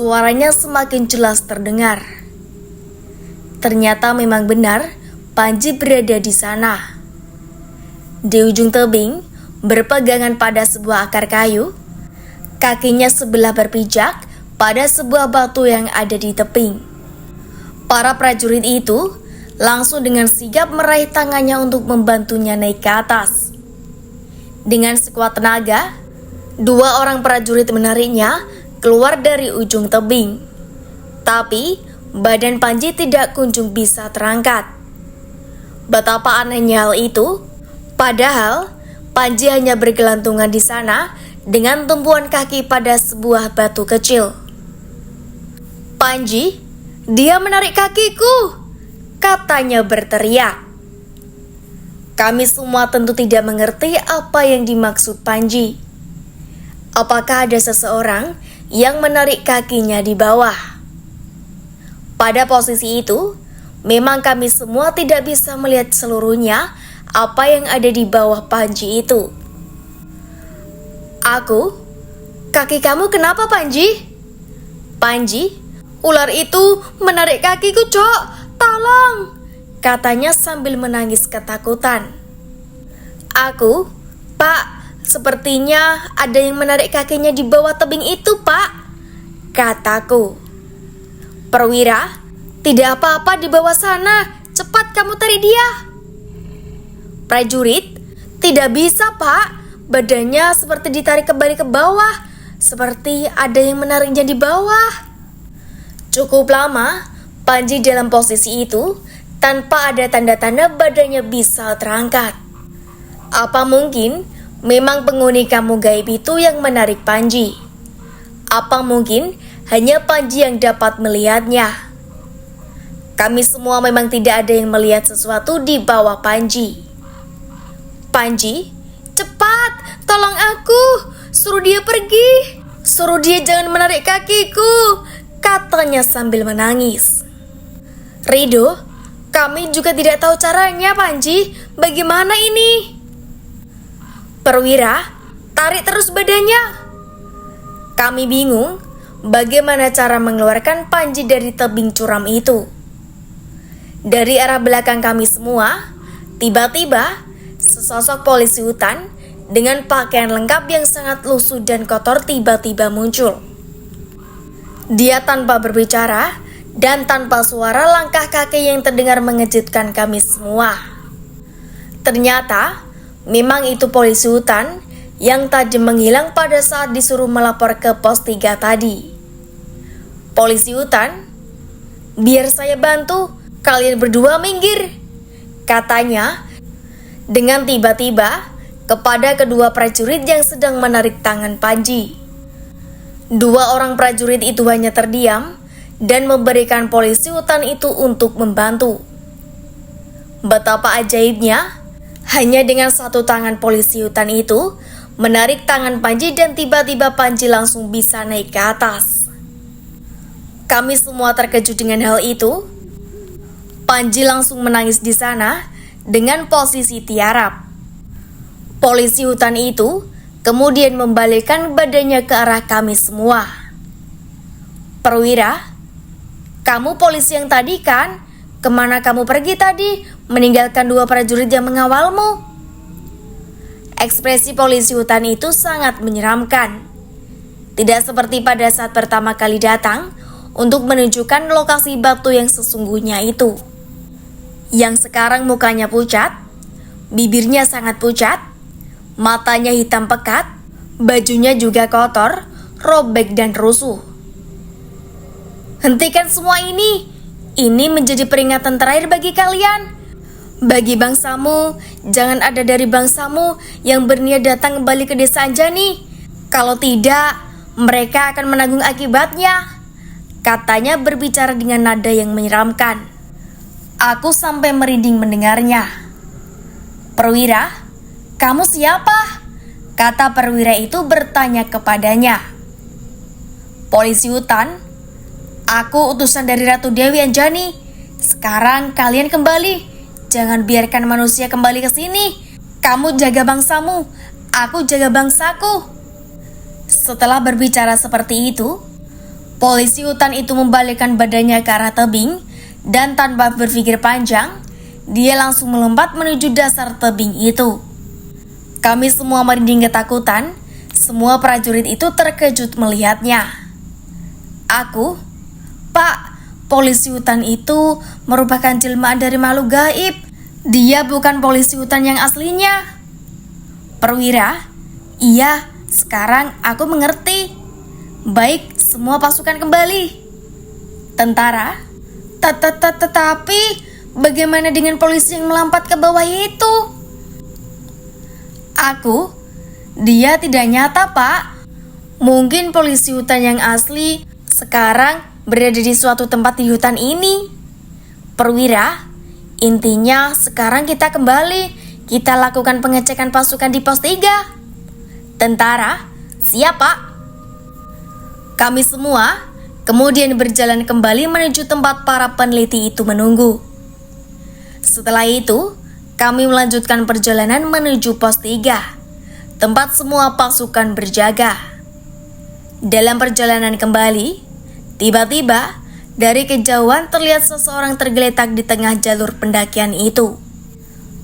suaranya semakin jelas terdengar. Ternyata memang benar Panji berada di sana. Di ujung tebing, berpegangan pada sebuah akar kayu, kakinya sebelah berpijak pada sebuah batu yang ada di tebing. Para prajurit itu langsung dengan sigap meraih tangannya untuk membantunya naik ke atas. Dengan sekuat tenaga, dua orang prajurit menariknya keluar dari ujung tebing. Tapi badan Panji tidak kunjung bisa terangkat. Betapa anehnya hal itu, padahal Panji hanya bergelantungan di sana dengan tumpuan kaki pada sebuah batu kecil. "Panji, dia menarik kakiku!" katanya berteriak. Kami semua tentu tidak mengerti apa yang dimaksud Panji. Apakah ada seseorang yang menarik kakinya di bawah? Pada posisi itu, memang kami semua tidak bisa melihat seluruhnya apa yang ada di bawah Panji itu. Kaki kamu kenapa, Panji?" "Panji, ular itu menarik kakiku, Cok. Tolong!" katanya sambil menangis ketakutan. "Pak, sepertinya ada yang menarik kakinya di bawah tebing itu, Pak," kataku. "Perwira, tidak apa-apa di bawah sana. Cepat kamu tarik dia." "Prajurit, tidak bisa, Pak. Badannya seperti ditarik kembali ke bawah. Seperti ada yang menariknya di bawah." Cukup lama Panji dalam posisi itu tanpa ada tanda-tanda badannya bisa terangkat. Apa mungkin memang penghuni kampung gaib itu yang menarik Panji? Apa mungkin hanya Panji yang dapat melihatnya? Kami semua memang tidak ada yang melihat sesuatu di bawah Panji. "Panji, cepat, tolong aku. Suruh dia pergi. Suruh dia jangan menarik kakiku," katanya sambil menangis. "Rido, kami juga tidak tahu caranya, Panji. Bagaimana ini?" "Perwira, tarik terus badannya." Kami bingung bagaimana cara mengeluarkan Panji dari tebing curam itu. Dari arah belakang kami semua, tiba-tiba sesosok polisi hutan dengan pakaian lengkap yang sangat lusuh dan kotor tiba-tiba muncul. Dia tanpa berbicara dan tanpa suara, langkah kaki yang terdengar mengejutkan kami semua. Ternyata memang itu polisi hutan yang tadi menghilang pada saat disuruh melapor ke pos 3 tadi. "Polisi hutan, biar saya bantu, kalian berdua minggir," katanya dengan tiba-tiba kepada kedua prajurit yang sedang menarik tangan Panji. Dua orang prajurit itu hanya terdiam dan memberikan polisi hutan itu untuk membantu. Betapa ajaibnya, hanya dengan satu tangan polisi hutan itu menarik tangan Panji dan tiba-tiba Panji langsung bisa naik ke atas. Kami semua terkejut dengan hal itu. Panji langsung menangis di sana dengan posisi tiarap. Polisi hutan itu kemudian membalikkan badannya ke arah kami semua. "Perwira, kamu polisi yang tadi kan? Kemana kamu pergi tadi, meninggalkan dua prajurit yang mengawalmu?" Ekspresi polisi hutan itu sangat menyeramkan. Tidak seperti pada saat pertama kali datang untuk menunjukkan lokasi batu yang sesungguhnya itu. Yang sekarang mukanya pucat, bibirnya sangat pucat, matanya hitam pekat, bajunya juga kotor, robek dan rusuh. "Hentikan semua ini. Ini menjadi peringatan terakhir bagi kalian. Bagi bangsamu, jangan ada dari bangsamu yang berniat datang kembali ke desa Anjani. Kalau tidak, mereka akan menanggung akibatnya," katanya berbicara dengan nada yang menyeramkan. Aku sampai merinding mendengarnya. "Perwira, kamu siapa?" kata perwira itu bertanya kepadanya. "Polisi hutan, aku utusan dari Ratu Dewi Anjani. Sekarang kalian kembali. Jangan biarkan manusia kembali ke sini. Kamu jaga bangsamu, aku jaga bangsaku." Setelah berbicara seperti itu, Polisi hutan itu membalikkan badannya ke arah tebing dan tanpa berpikir panjang, dia langsung melompat menuju dasar tebing itu. Kami semua merinding ketakutan, semua prajurit itu terkejut melihatnya. Aku, "Pak, polisi hutan itu merupakan jelmaan dari makhluk gaib. Dia bukan polisi hutan yang aslinya." "Perwira, iya, sekarang aku mengerti. Baik, semua pasukan kembali." "Tentara, tetapi bagaimana dengan polisi yang melompat ke bawah itu?" "Aku, dia tidak nyata, Pak. Mungkin polisi hutan yang asli sekarang berada di suatu tempat di hutan ini." "Perwira, intinya sekarang kita kembali. Kita lakukan pengecekan pasukan di pos 3. "Tentara, siap, Pak." Kami semua kemudian berjalan kembali menuju tempat para peneliti itu menunggu. Setelah itu, kami melanjutkan perjalanan menuju pos 3, tempat semua pasukan berjaga. Dalam perjalanan kembali, tiba-tiba dari kejauhan terlihat seseorang tergeletak di tengah jalur pendakian itu.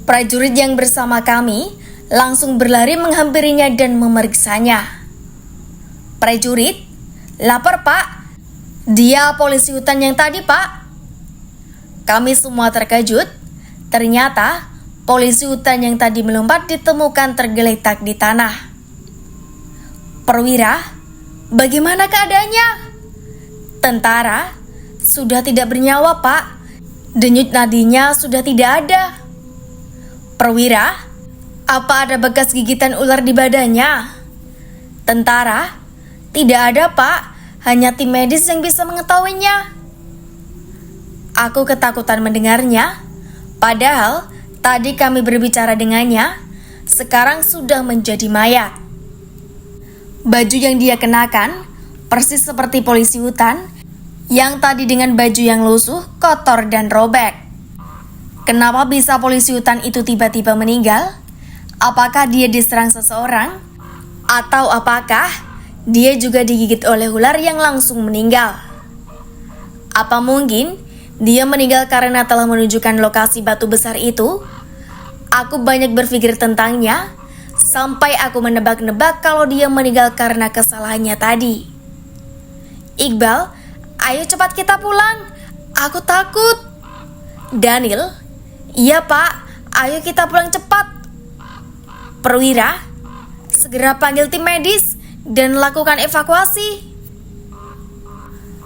Prajurit yang bersama kami langsung berlari menghampirinya dan memeriksanya. "Prajurit, lapor, Pak. Dia polisi hutan yang tadi, Pak." Kami semua terkejut. Ternyata polisi hutan yang tadi melompat ditemukan tergeletak di tanah. "Perwira, bagaimana keadaannya?" "Tentara, sudah tidak bernyawa, Pak. Denyut nadinya sudah tidak ada." "Perwira, apa ada bekas gigitan ular di badannya?" "Tentara, tidak ada, Pak. Hanya tim medis yang bisa mengetahuinya." Aku ketakutan mendengarnya, padahal tadi kami berbicara dengannya, sekarang sudah menjadi mayat. Baju yang dia kenakan persis seperti polisi hutan, yang tadi dengan baju yang lusuh, kotor dan robek. Kenapa bisa polisi hutan itu tiba-tiba meninggal? Apakah dia diserang seseorang? Atau apakah dia juga digigit oleh ular yang langsung meninggal? Apa mungkin dia meninggal karena telah menunjukkan lokasi batu besar itu? Aku banyak berpikir tentangnya, sampai aku menebak-nebak kalau dia meninggal karena kesalahannya tadi. "Iqbal, ayo cepat kita pulang. Aku takut." "Daniel, iya, Pak, ayo kita pulang cepat." "Perwira, segera panggil tim medis dan lakukan evakuasi."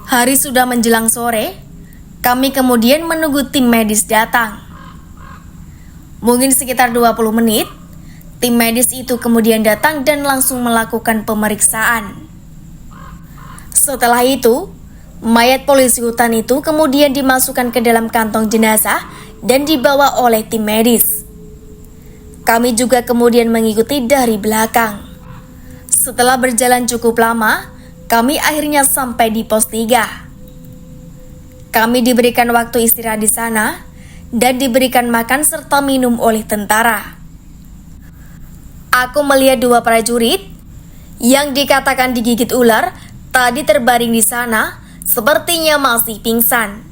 Hari sudah menjelang sore, kami kemudian menunggu tim medis datang. Mungkin sekitar 20 menit, tim medis itu kemudian datang dan langsung melakukan pemeriksaan. Setelah itu, mayat polisi hutan itu kemudian dimasukkan ke dalam kantong jenazah dan dibawa oleh tim medis. Kami juga kemudian mengikuti dari belakang. Setelah berjalan cukup lama, kami akhirnya sampai di pos 3. Kami diberikan waktu istirahat di sana dan diberikan makan serta minum oleh tentara. Aku melihat 2 prajurit yang dikatakan digigit ular tadi terbaring di sana, sepertinya masih pingsan.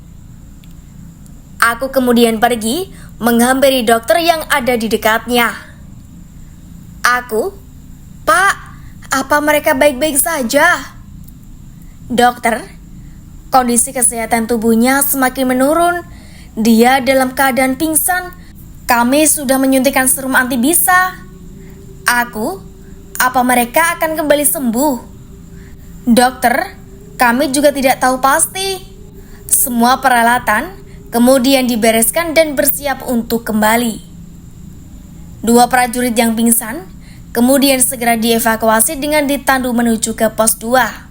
Aku kemudian pergi menghampiri dokter yang ada di dekatnya. Aku, "Pak, apa mereka baik-baik saja?" "Dokter, kondisi kesehatan tubuhnya semakin menurun. Dia dalam keadaan pingsan. Kami sudah menyuntikkan serum antibisa." "Aku, apa mereka akan kembali sembuh?" "Dokter, kami juga tidak tahu pasti." Semua peralatan kemudian dibereskan dan bersiap untuk kembali. 2 prajurit yang pingsan kemudian segera dievakuasi dengan ditandu menuju ke pos 2.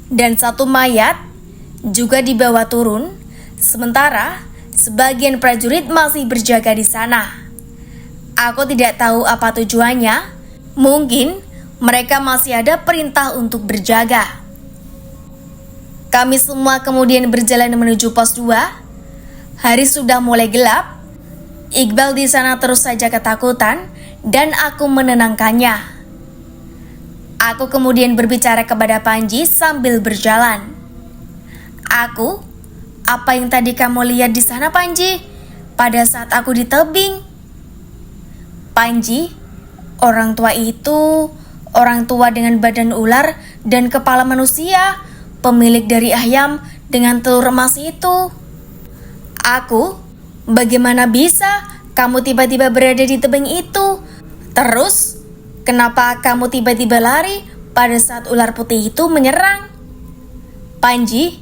Dan 1 mayat juga dibawa turun, sementara sebagian prajurit masih berjaga di sana. Aku tidak tahu apa tujuannya, mungkin mereka masih ada perintah untuk berjaga. Kami semua kemudian berjalan menuju pos 2. Hari sudah mulai gelap. Iqbal di sana terus saja ketakutan dan aku menenangkannya. Aku kemudian berbicara kepada Panji sambil berjalan. Apa yang tadi kamu lihat di sana, Panji? Pada saat aku di tebing." "Panji, orang tua itu orang tua dengan badan ular dan kepala manusia, pemilik dari ayam dengan telur emas itu." "Bagaimana bisa kamu tiba-tiba berada di tebing itu? Terus, kenapa kamu tiba-tiba lari pada saat ular putih itu menyerang?" "Panji,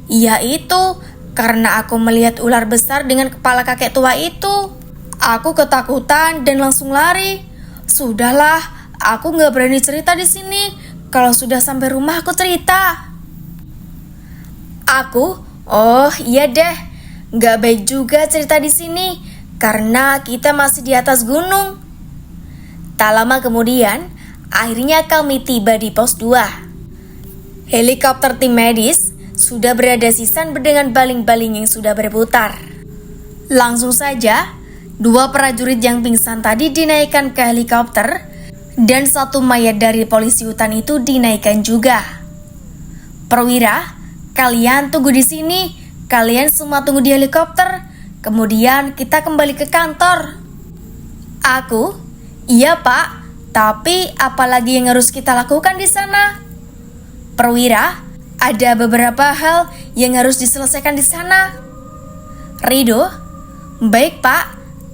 ya itu karena aku melihat ular besar dengan kepala kakek tua itu. Aku ketakutan dan langsung lari. Sudahlah, aku nggak berani cerita di sini. Kalau sudah sampai rumah aku cerita." "Oh iya deh, nggak baik juga cerita di sini karena kita masih di atas gunung." Tak lama kemudian, akhirnya kami tiba di pos 2. Helikopter tim medis sudah berada sisan dengan baling-baling yang sudah berputar. Langsung saja, 2 prajurit yang pingsan tadi dinaikkan ke helikopter dan 1 mayat dari polisi hutan itu dinaikkan juga. "Perwira, kalian tunggu di sini. Kalian semua tunggu di helikopter. Kemudian kita kembali ke kantor." "Iya Pak, tapi apalagi yang harus kita lakukan di sana?" "Perwira, ada beberapa hal yang harus diselesaikan di sana." "Rido, baik Pak,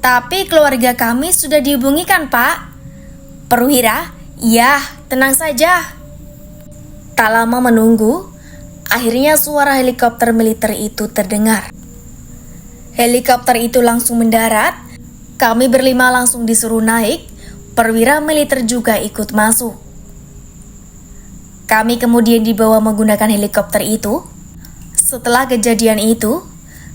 tapi keluarga kami sudah dihubungi kan Pak?" "Perwira, ya tenang saja." Tak lama menunggu, akhirnya suara helikopter militer itu terdengar. Helikopter itu langsung mendarat, kami berlima langsung disuruh naik, perwira militer juga ikut masuk. Kami kemudian dibawa menggunakan helikopter itu. Setelah kejadian itu,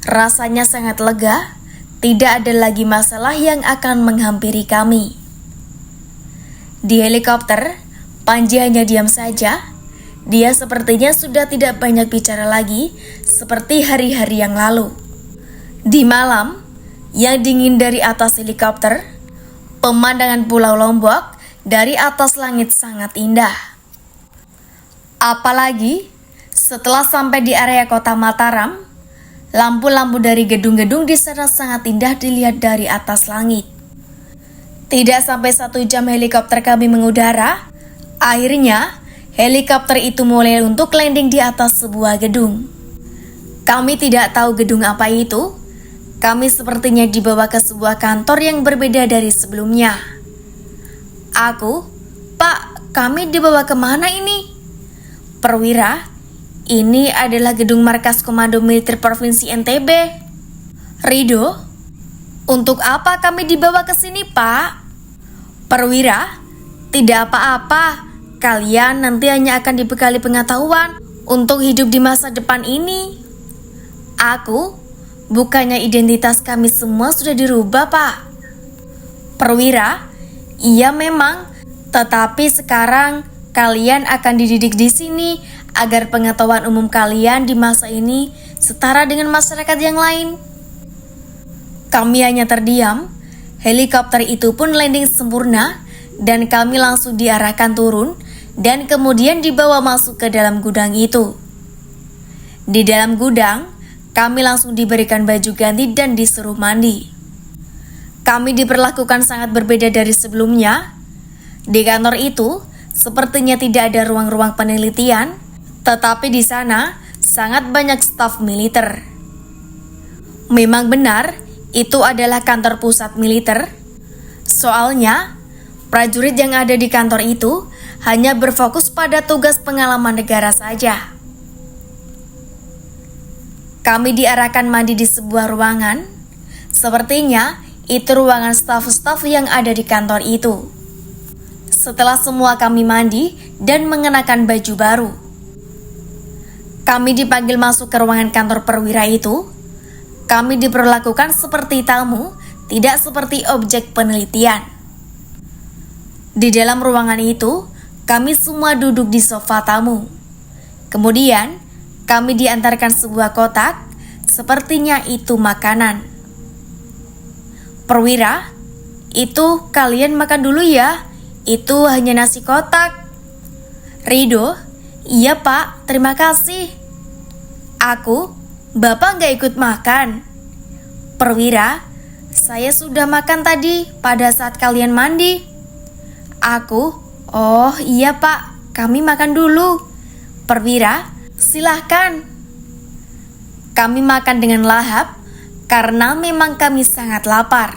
rasanya sangat lega, tidak ada lagi masalah yang akan menghampiri kami. Di helikopter, Panji hanya diam saja. Dia sepertinya sudah tidak banyak bicara lagi, seperti hari-hari yang lalu. Di malam yang dingin dari atas helikopter, pemandangan Pulau Lombok dari atas langit sangat indah. Apalagi setelah sampai di area kota Mataram, lampu-lampu dari gedung-gedung di sana sangat indah dilihat dari atas langit. Tidak sampai 1 jam helikopter kami mengudara, akhirnya helikopter itu mulai untuk landing di atas sebuah gedung. Kami tidak tahu gedung apa itu. Kami sepertinya dibawa ke sebuah kantor yang berbeda dari sebelumnya. "Pak, kami dibawa kemana ini?" "Perwira, ini adalah gedung markas Komando Militer Provinsi NTB." "Rido, untuk apa kami dibawa ke sini, Pak?" "Perwira, tidak apa-apa. Kalian nanti hanya akan dibekali pengetahuan untuk hidup di masa depan ini." "Bukannya identitas kami semua sudah dirubah, Pak?" "Perwira, iya memang, tetapi sekarang kalian akan dididik di sini agar pengetahuan umum kalian di masa ini setara dengan masyarakat yang lain." Kami hanya terdiam. Helikopter itu pun landing sempurna dan kami langsung diarahkan turun dan kemudian dibawa masuk ke dalam gudang itu. Di dalam gudang, kami langsung diberikan baju ganti dan disuruh mandi. Kami diperlakukan sangat berbeda dari sebelumnya. Di kantor itu, sepertinya tidak ada ruang-ruang penelitian, tetapi di sana sangat banyak staf militer. Memang benar, itu adalah kantor pusat militer. Soalnya, prajurit yang ada di kantor itu hanya berfokus pada tugas pengalaman negara saja. Kami diarahkan mandi di sebuah ruangan. Sepertinya itu ruangan staf-staf yang ada di kantor itu. Setelah semua kami mandi dan mengenakan baju baru, kami dipanggil masuk ke ruangan kantor perwira itu. Kami diperlakukan seperti tamu, tidak seperti objek penelitian. Di dalam ruangan itu, kami semua duduk di sofa tamu. Kemudian, kami diantarkan sebuah kotak, sepertinya itu makanan. "Perwira, itu kalian makan dulu ya. Itu hanya nasi kotak." Rido, iya Pak, terima kasih. Aku, Bapak nggak ikut makan. Perwira, saya sudah makan tadi pada saat kalian mandi. Aku, oh iya Pak, kami makan dulu. Perwira, silahkan. Kami makan dengan lahap karena memang kami sangat lapar.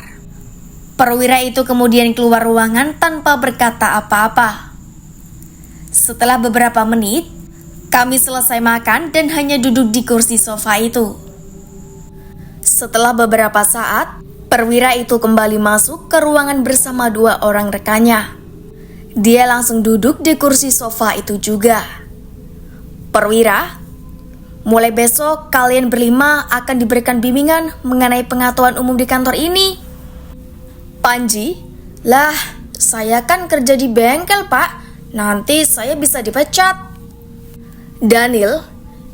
Perwira itu kemudian keluar ruangan tanpa berkata apa-apa. Setelah beberapa menit, kami selesai makan dan hanya duduk di kursi sofa itu. Setelah beberapa saat, perwira itu kembali masuk ke ruangan bersama 2 orang rekannya. Dia langsung duduk di kursi sofa itu juga. Perwira, mulai besok kalian berlima akan diberikan bimbingan mengenai pengetahuan umum di kantor ini. Panji, lah saya kan kerja di bengkel Pak, nanti saya bisa dipecat. Daniel,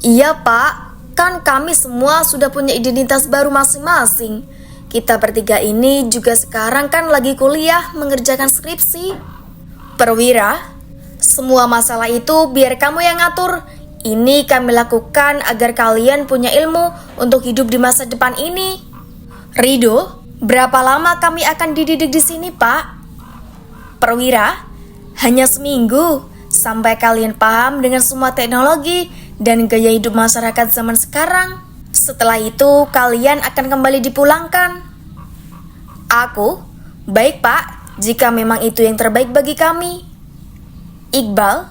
iya Pak, kan kami semua sudah punya identitas baru masing-masing. Kita bertiga ini juga sekarang kan lagi kuliah mengerjakan skripsi. Perwira, semua masalah itu biar kamu yang ngatur. Ini kami lakukan agar kalian punya ilmu untuk hidup di masa depan ini. Rido, berapa lama kami akan dididik di sini, Pak? Perwira, hanya seminggu. Sampai kalian paham dengan semua teknologi dan gaya hidup masyarakat zaman sekarang. Setelah itu kalian akan kembali dipulangkan. Aku, baik Pak, jika memang itu yang terbaik bagi kami. Iqbal,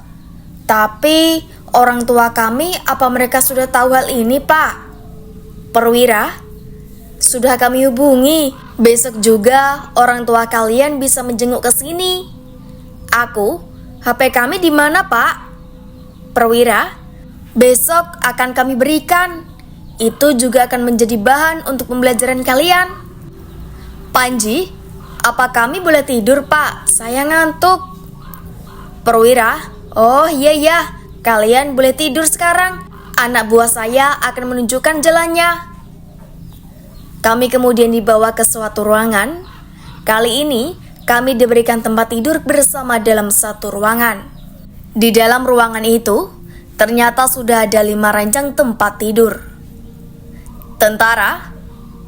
tapi orang tua kami, apa mereka sudah tahu hal ini Pak? Perwira, sudah kami hubungi. Besok juga orang tua kalian bisa menjenguk ke sini. Aku, HP kami di mana, Pak? Perwira, besok akan kami berikan. Itu juga akan menjadi bahan untuk pembelajaran kalian. Panji, apa kami boleh tidur, Pak? Saya ngantuk. Perwira, oh iya, kalian boleh tidur sekarang. Anak buah saya akan menunjukkan jalannya. Kami kemudian dibawa ke suatu ruangan. Kali ini, kami diberikan tempat tidur bersama dalam satu ruangan. Di dalam ruangan itu, ternyata sudah ada 5 ranjang tempat tidur. Tentara,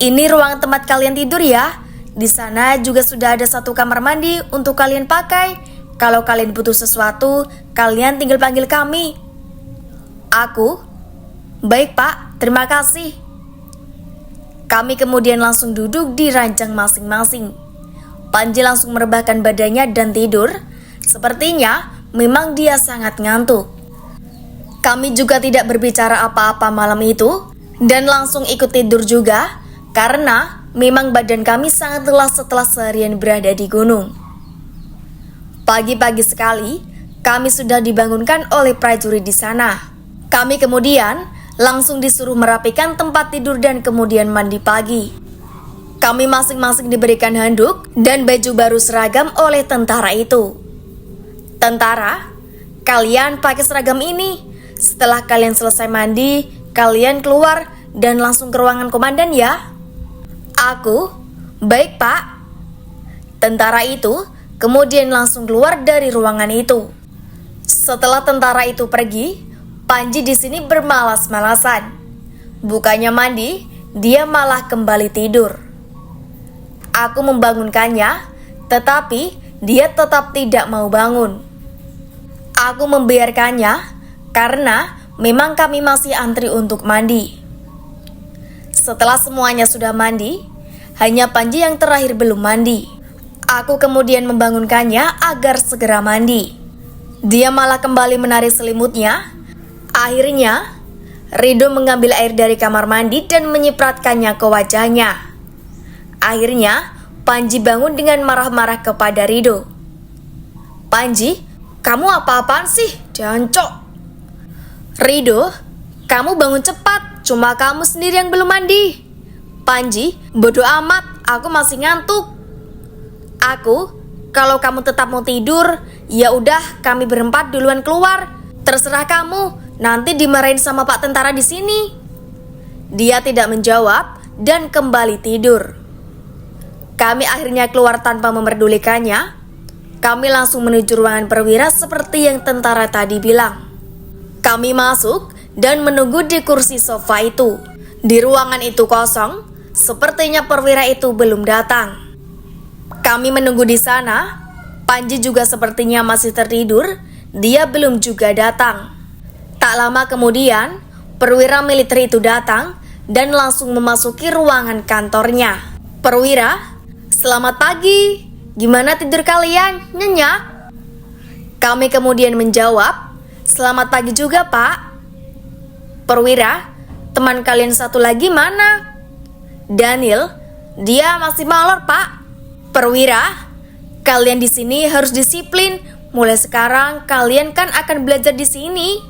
ini ruangan tempat kalian tidur ya. Di sana juga sudah ada 1 kamar mandi untuk kalian pakai. Kalau kalian butuh sesuatu, kalian tinggal panggil kami. Aku, baik Pak, terima kasih. Kami kemudian langsung duduk di ranjang masing-masing. Panji langsung merebahkan badannya dan tidur. Sepertinya memang dia sangat ngantuk. Kami juga tidak berbicara apa-apa malam itu dan langsung ikut tidur juga karena memang badan kami sangat lelah setelah seharian berada di gunung. Pagi-pagi sekali, kami sudah dibangunkan oleh prajurit di sana. Kami kemudian langsung disuruh merapikan tempat tidur dan kemudian mandi pagi. Kami masing-masing diberikan handuk dan baju baru seragam oleh tentara itu. Tentara, kalian pakai seragam ini. Setelah kalian selesai mandi, kalian keluar dan langsung ke ruangan komandan ya. Aku, baik Pak. Tentara itu kemudian langsung keluar dari ruangan itu. Setelah tentara itu pergi, Panji di sini bermalas-malasan. Bukannya mandi, dia malah kembali tidur. Aku membangunkannya, tetapi dia tetap tidak mau bangun. Aku membiarkannya karena memang kami masih antri untuk mandi. Setelah semuanya sudah mandi, hanya Panji yang terakhir belum mandi. Aku kemudian membangunkannya agar segera mandi. Dia malah kembali menarik selimutnya. Akhirnya, Rido mengambil air dari kamar mandi dan menyipratkannya ke wajahnya. Akhirnya, Panji bangun dengan marah-marah kepada Rido. Panji, kamu apa-apaan sih? Jancok. Rido, kamu bangun cepat, cuma kamu sendiri yang belum mandi. Panji, bodoh amat, aku masih ngantuk. Aku, kalau kamu tetap mau tidur, ya udah kami berempat duluan keluar. Terserah kamu, nanti dimarahin sama Pak tentara di sini. Dia tidak menjawab dan kembali tidur. Kami akhirnya keluar tanpa memperdulikannya. kami langsung menuju ruangan perwira seperti yang tentara tadi bilang. Kami masuk dan menunggu di kursi sofa itu. Di ruangan itu kosong, sepertinya perwira itu belum datang. Kami menunggu di sana. Panji juga sepertinya masih tertidur. Dia belum juga datang. Tak lama kemudian, perwira militer itu datang dan langsung memasuki ruangan kantornya. "Perwira, selamat pagi. Gimana tidur kalian? Nyenyak?" Kami kemudian menjawab, "Selamat pagi juga, Pak." "Perwira, teman kalian satu lagi mana?" "Daniel, dia masih molor, Pak." "Perwira, kalian di sini harus disiplin. Mulai sekarang kalian kan akan belajar di sini."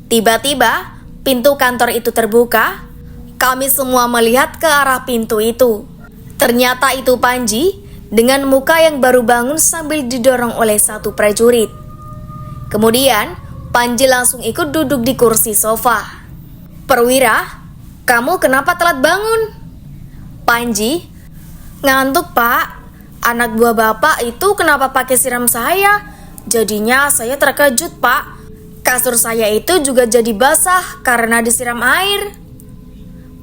Tiba-tiba pintu kantor itu terbuka. Kami semua melihat ke arah pintu itu. Ternyata itu Panji dengan muka yang baru bangun sambil didorong oleh satu prajurit. Kemudian Panji langsung ikut duduk di kursi sofa. "Perwira, kamu kenapa telat bangun?" "Panji, ngantuk, Pak. Anak buah Bapak itu kenapa pakai siram saya? Jadinya saya terkejut, Pak. Kasur saya itu juga jadi basah karena disiram air."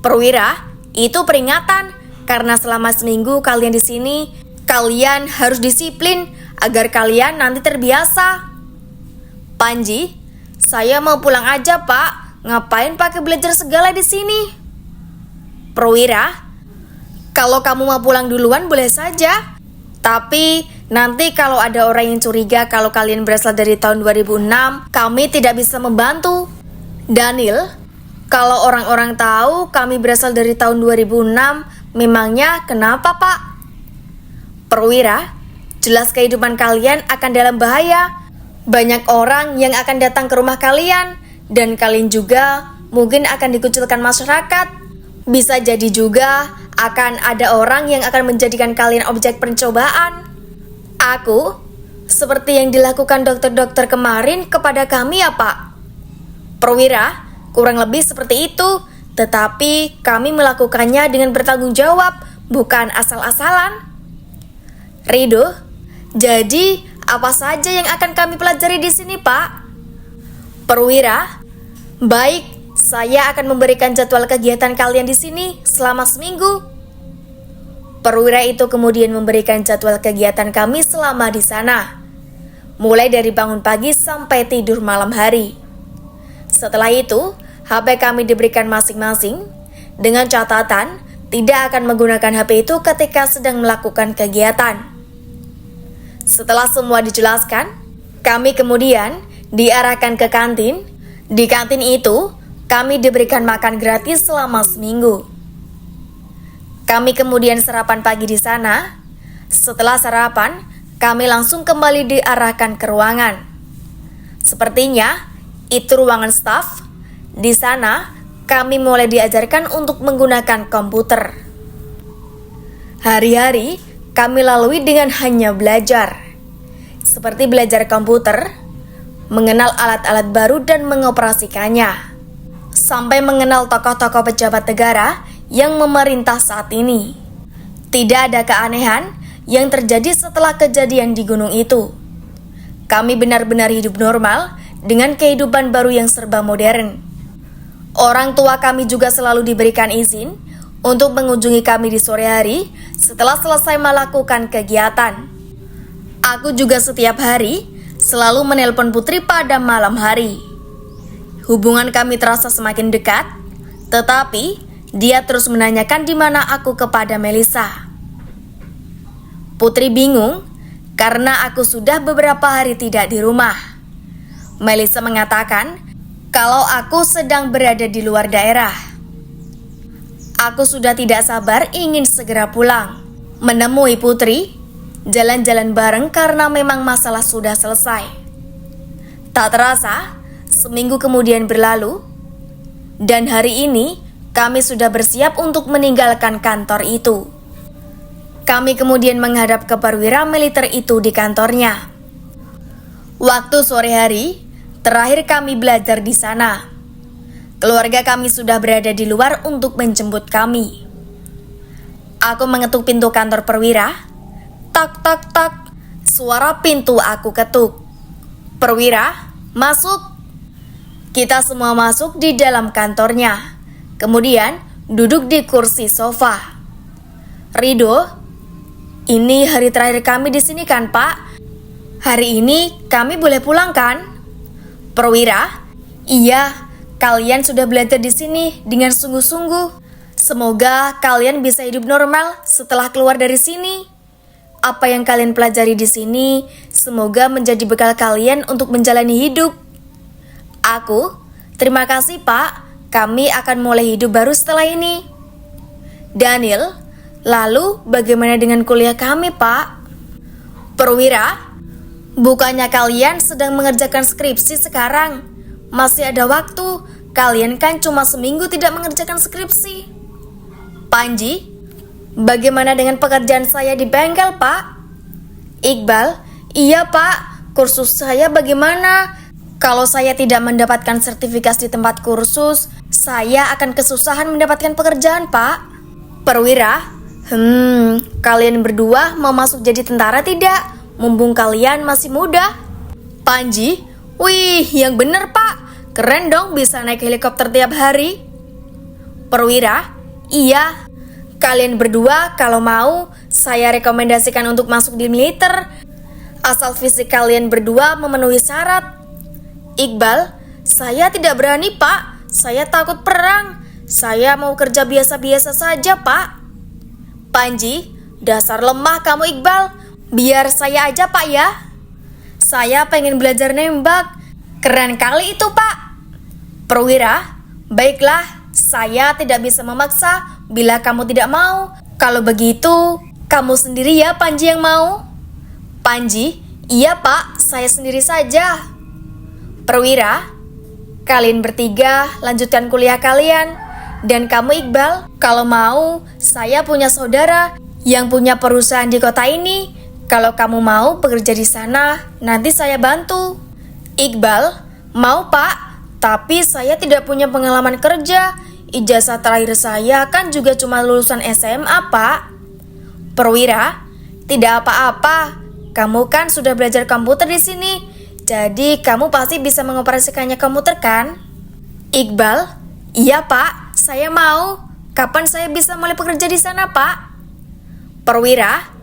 "Perwira, itu peringatan karena selama seminggu kalian di sini, kalian harus disiplin agar kalian nanti terbiasa." "Panji, saya mau pulang aja, Pak. Ngapain pakai belajar segala di sini?" "Perwira, kalau kamu mau pulang duluan boleh saja. Tapi nanti kalau ada orang yang curiga kalau kalian berasal dari tahun 2006, kami tidak bisa membantu." "Daniel, kalau orang-orang tahu kami berasal dari tahun 2006, memangnya kenapa, Pak?" "Perwira, jelas kehidupan kalian akan dalam bahaya. Banyak orang yang akan datang ke rumah kalian, dan kalian juga mungkin akan dikucilkan masyarakat. Bisa jadi juga akan ada orang yang akan menjadikan kalian objek pencobaan. Aku, seperti yang dilakukan dokter-dokter kemarin kepada kami ya, Pak." "Perwira, kurang lebih seperti itu, tetapi kami melakukannya dengan bertanggung jawab, bukan asal-asalan." "Rido, jadi apa saja yang akan kami pelajari di sini, Pak?" "Perwira, baik, saya akan memberikan jadwal kegiatan kalian di sini selama seminggu." Perwira itu kemudian memberikan jadwal kegiatan kami selama di sana, mulai dari bangun pagi sampai tidur malam hari. Setelah itu, HP kami diberikan masing-masing dengan catatan tidak akan menggunakan HP itu ketika sedang melakukan kegiatan. Setelah semua dijelaskan, kami kemudian diarahkan ke kantin. Di kantin itu, kami diberikan makan gratis selama seminggu. Kami kemudian sarapan pagi di sana. Setelah sarapan, kami langsung kembali diarahkan ke ruangan. Sepertinya itu ruangan staf. Di sana, kami mulai diajarkan untuk menggunakan komputer. Hari-hari kami lalui dengan hanya belajar. Seperti belajar komputer, mengenal alat-alat baru dan mengoperasikannya, sampai mengenal tokoh-tokoh pejabat negara yang memerintah saat ini. Tidak ada keanehan yang terjadi setelah kejadian di gunung itu. Kami benar-benar hidup normal dengan kehidupan baru yang serba modern. Orang tua kami juga selalu diberikan izin untuk mengunjungi kami di sore hari setelah selesai melakukan kegiatan. Aku juga setiap hari selalu menelpon Putri pada malam hari. Hubungan kami terasa semakin dekat, tetapi dia terus menanyakan di mana aku kepada Melissa. Putri bingung karena aku sudah beberapa hari tidak di rumah. Melissa mengatakan kalau aku sedang berada di luar daerah. Aku sudah tidak sabar ingin segera pulang, menemui Putri, jalan-jalan bareng karena memang masalah sudah selesai. Tak terasa, seminggu kemudian berlalu, dan hari ini kami sudah bersiap untuk meninggalkan kantor itu. Kami kemudian menghadap ke perwira militer itu di kantornya. Waktu sore hari, terakhir kami belajar di sana. Keluarga kami sudah berada di luar untuk menjemput kami. Aku mengetuk pintu kantor perwira. Tak tak tak. Suara pintu aku ketuk. "Perwira, masuk." Kita semua masuk di dalam kantornya. Kemudian duduk di kursi sofa. "Rido, ini hari terakhir kami di sini kan, Pak? Hari ini kami boleh pulang kan?" "Perwira, iya, kalian sudah belajar di sini dengan sungguh-sungguh. Semoga kalian bisa hidup normal setelah keluar dari sini. Apa yang kalian pelajari di sini, semoga menjadi bekal kalian untuk menjalani hidup." "Aku, terima kasih Pak, kami akan mulai hidup baru setelah ini." "Daniel, lalu bagaimana dengan kuliah kami, Pak?" "Perwira, bukannya kalian sedang mengerjakan skripsi sekarang? Masih ada waktu, kalian kan cuma seminggu tidak mengerjakan skripsi." "Panji, bagaimana dengan pekerjaan saya di bengkel, Pak?" "Iqbal, iya Pak, kursus saya bagaimana? Kalau saya tidak mendapatkan sertifikasi di tempat kursus, saya akan kesusahan mendapatkan pekerjaan, Pak." "Perwira, kalian berdua mau masuk jadi tentara tidak? Mumpung kalian masih muda." "Panji, wih, yang bener Pak, keren dong bisa naik helikopter tiap hari." "Perwira, iya. Kalian berdua kalau mau, saya rekomendasikan untuk masuk di militer. Asal fisik kalian berdua memenuhi syarat." "Iqbal, saya tidak berani Pak, saya takut perang. Saya mau kerja biasa-biasa saja Pak." "Panji, dasar lemah kamu Iqbal. Biar saya aja Pak ya. Saya pengen belajar nembak. Keren kali itu Pak." "Perwira, baiklah, saya tidak bisa memaksa bila kamu tidak mau. Kalau begitu, kamu sendiri ya Panji yang mau?" "Panji, iya Pak, saya sendiri saja." "Perwira, kalian bertiga lanjutkan kuliah kalian. Dan kamu Iqbal, kalau mau, saya punya saudara yang punya perusahaan di kota ini. Kalau kamu mau bekerja di sana, nanti saya bantu." "Iqbal, mau Pak, tapi saya tidak punya pengalaman kerja. Ijazah terakhir saya kan juga cuma lulusan SMA, Pak." "Perwira, tidak apa-apa. Kamu kan sudah belajar komputer di sini. Jadi kamu pasti bisa mengoperasikannya komputer kan?" "Iqbal, iya Pak, saya mau. Kapan saya bisa mulai bekerja di sana, Pak?" "Perwira,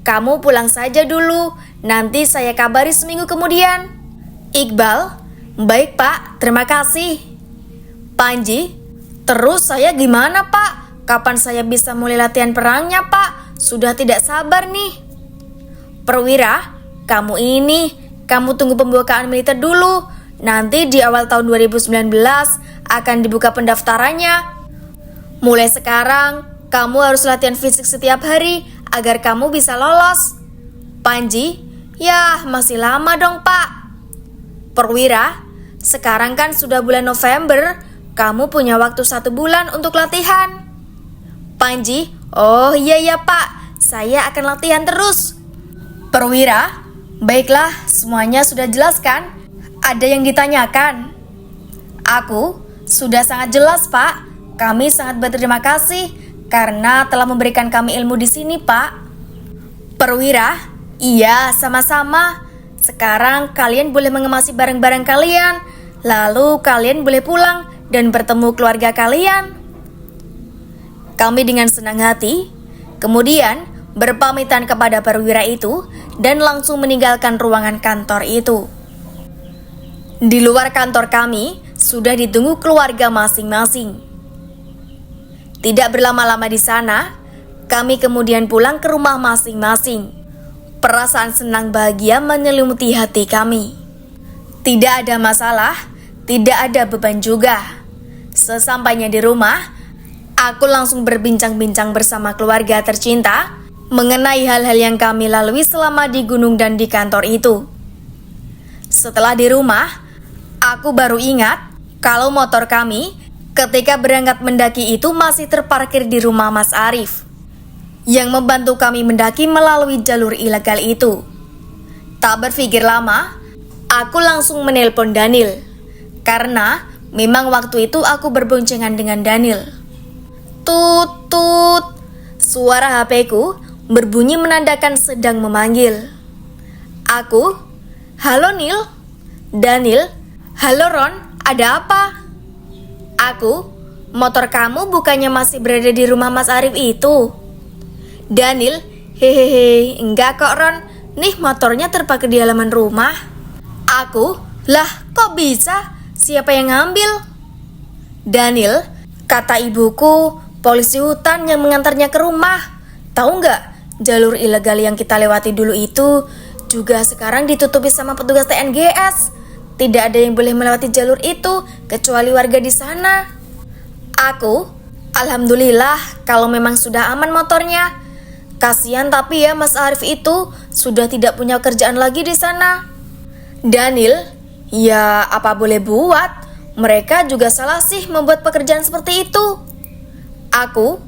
kamu pulang saja dulu. Nanti saya kabari seminggu kemudian." "Iqbal, baik Pak, terima kasih." "Panji, terus saya gimana Pak? Kapan saya bisa mulai latihan perangnya Pak? Sudah tidak sabar nih." "Perwira, kamu tunggu pembukaan militer dulu. Nanti di awal tahun 2019 akan dibuka pendaftarannya. Mulai sekarang, kamu harus latihan fisik setiap hari agar kamu bisa lolos." "Panji, ya masih lama dong Pak." "Perwira, sekarang kan sudah bulan November. Kamu punya waktu 1 bulan untuk latihan." "Panji, oh iya Pak, saya akan latihan terus." "Perwira, baiklah, semuanya sudah jelas kan? Ada yang ditanyakan?" "Aku sudah sangat jelas Pak. Kami sangat berterima kasih karena telah memberikan kami ilmu di sini Pak." "Perwira, iya sama-sama. Sekarang kalian boleh mengemasi barang-barang kalian. Lalu kalian boleh pulang dan bertemu keluarga kalian." Kami dengan senang hati kemudian berpamitan kepada perwira itu dan langsung meninggalkan ruangan kantor itu. Di luar kantor kami sudah ditunggu keluarga masing-masing. Tidak berlama-lama di sana, kami kemudian pulang ke rumah masing-masing. Perasaan senang bahagia menyelimuti hati kami. Tidak ada masalah, tidak ada beban juga. Sesampainya di rumah, aku langsung berbincang-bincang bersama keluarga tercinta mengenai hal-hal yang kami lalui selama di gunung dan di kantor itu. Setelah di rumah, aku baru ingat kalau motor kami ketika berangkat mendaki itu masih terparkir di rumah Mas Arif yang membantu kami mendaki melalui jalur ilegal itu. Tak berpikir lama, aku langsung menelpon Daniel karena memang waktu itu aku berboncengan dengan Daniel. Tut tut, suara HP-ku berbunyi menandakan sedang memanggil. Aku, halo Nil. Daniel, halo Ron, ada apa? Aku, motor kamu bukannya masih berada di rumah Mas Arif itu? Daniel, hehehe, enggak kok Ron, nih motornya terparkir di halaman rumah. Aku, lah kok bisa? Siapa yang ngambil? Daniel, kata ibuku, polisi hutan yang mengantarnya ke rumah. Tahu nggak, jalur ilegal yang kita lewati dulu itu juga sekarang ditutupi sama petugas TNGS. Tidak ada yang boleh melewati jalur itu kecuali warga di sana. Aku, alhamdulillah kalau memang sudah aman motornya. Kasihan tapi ya Mas Arif itu sudah tidak punya kerjaan lagi di sana. Daniel, ya apa boleh buat? Mereka juga salah sih membuat pekerjaan seperti itu. Aku,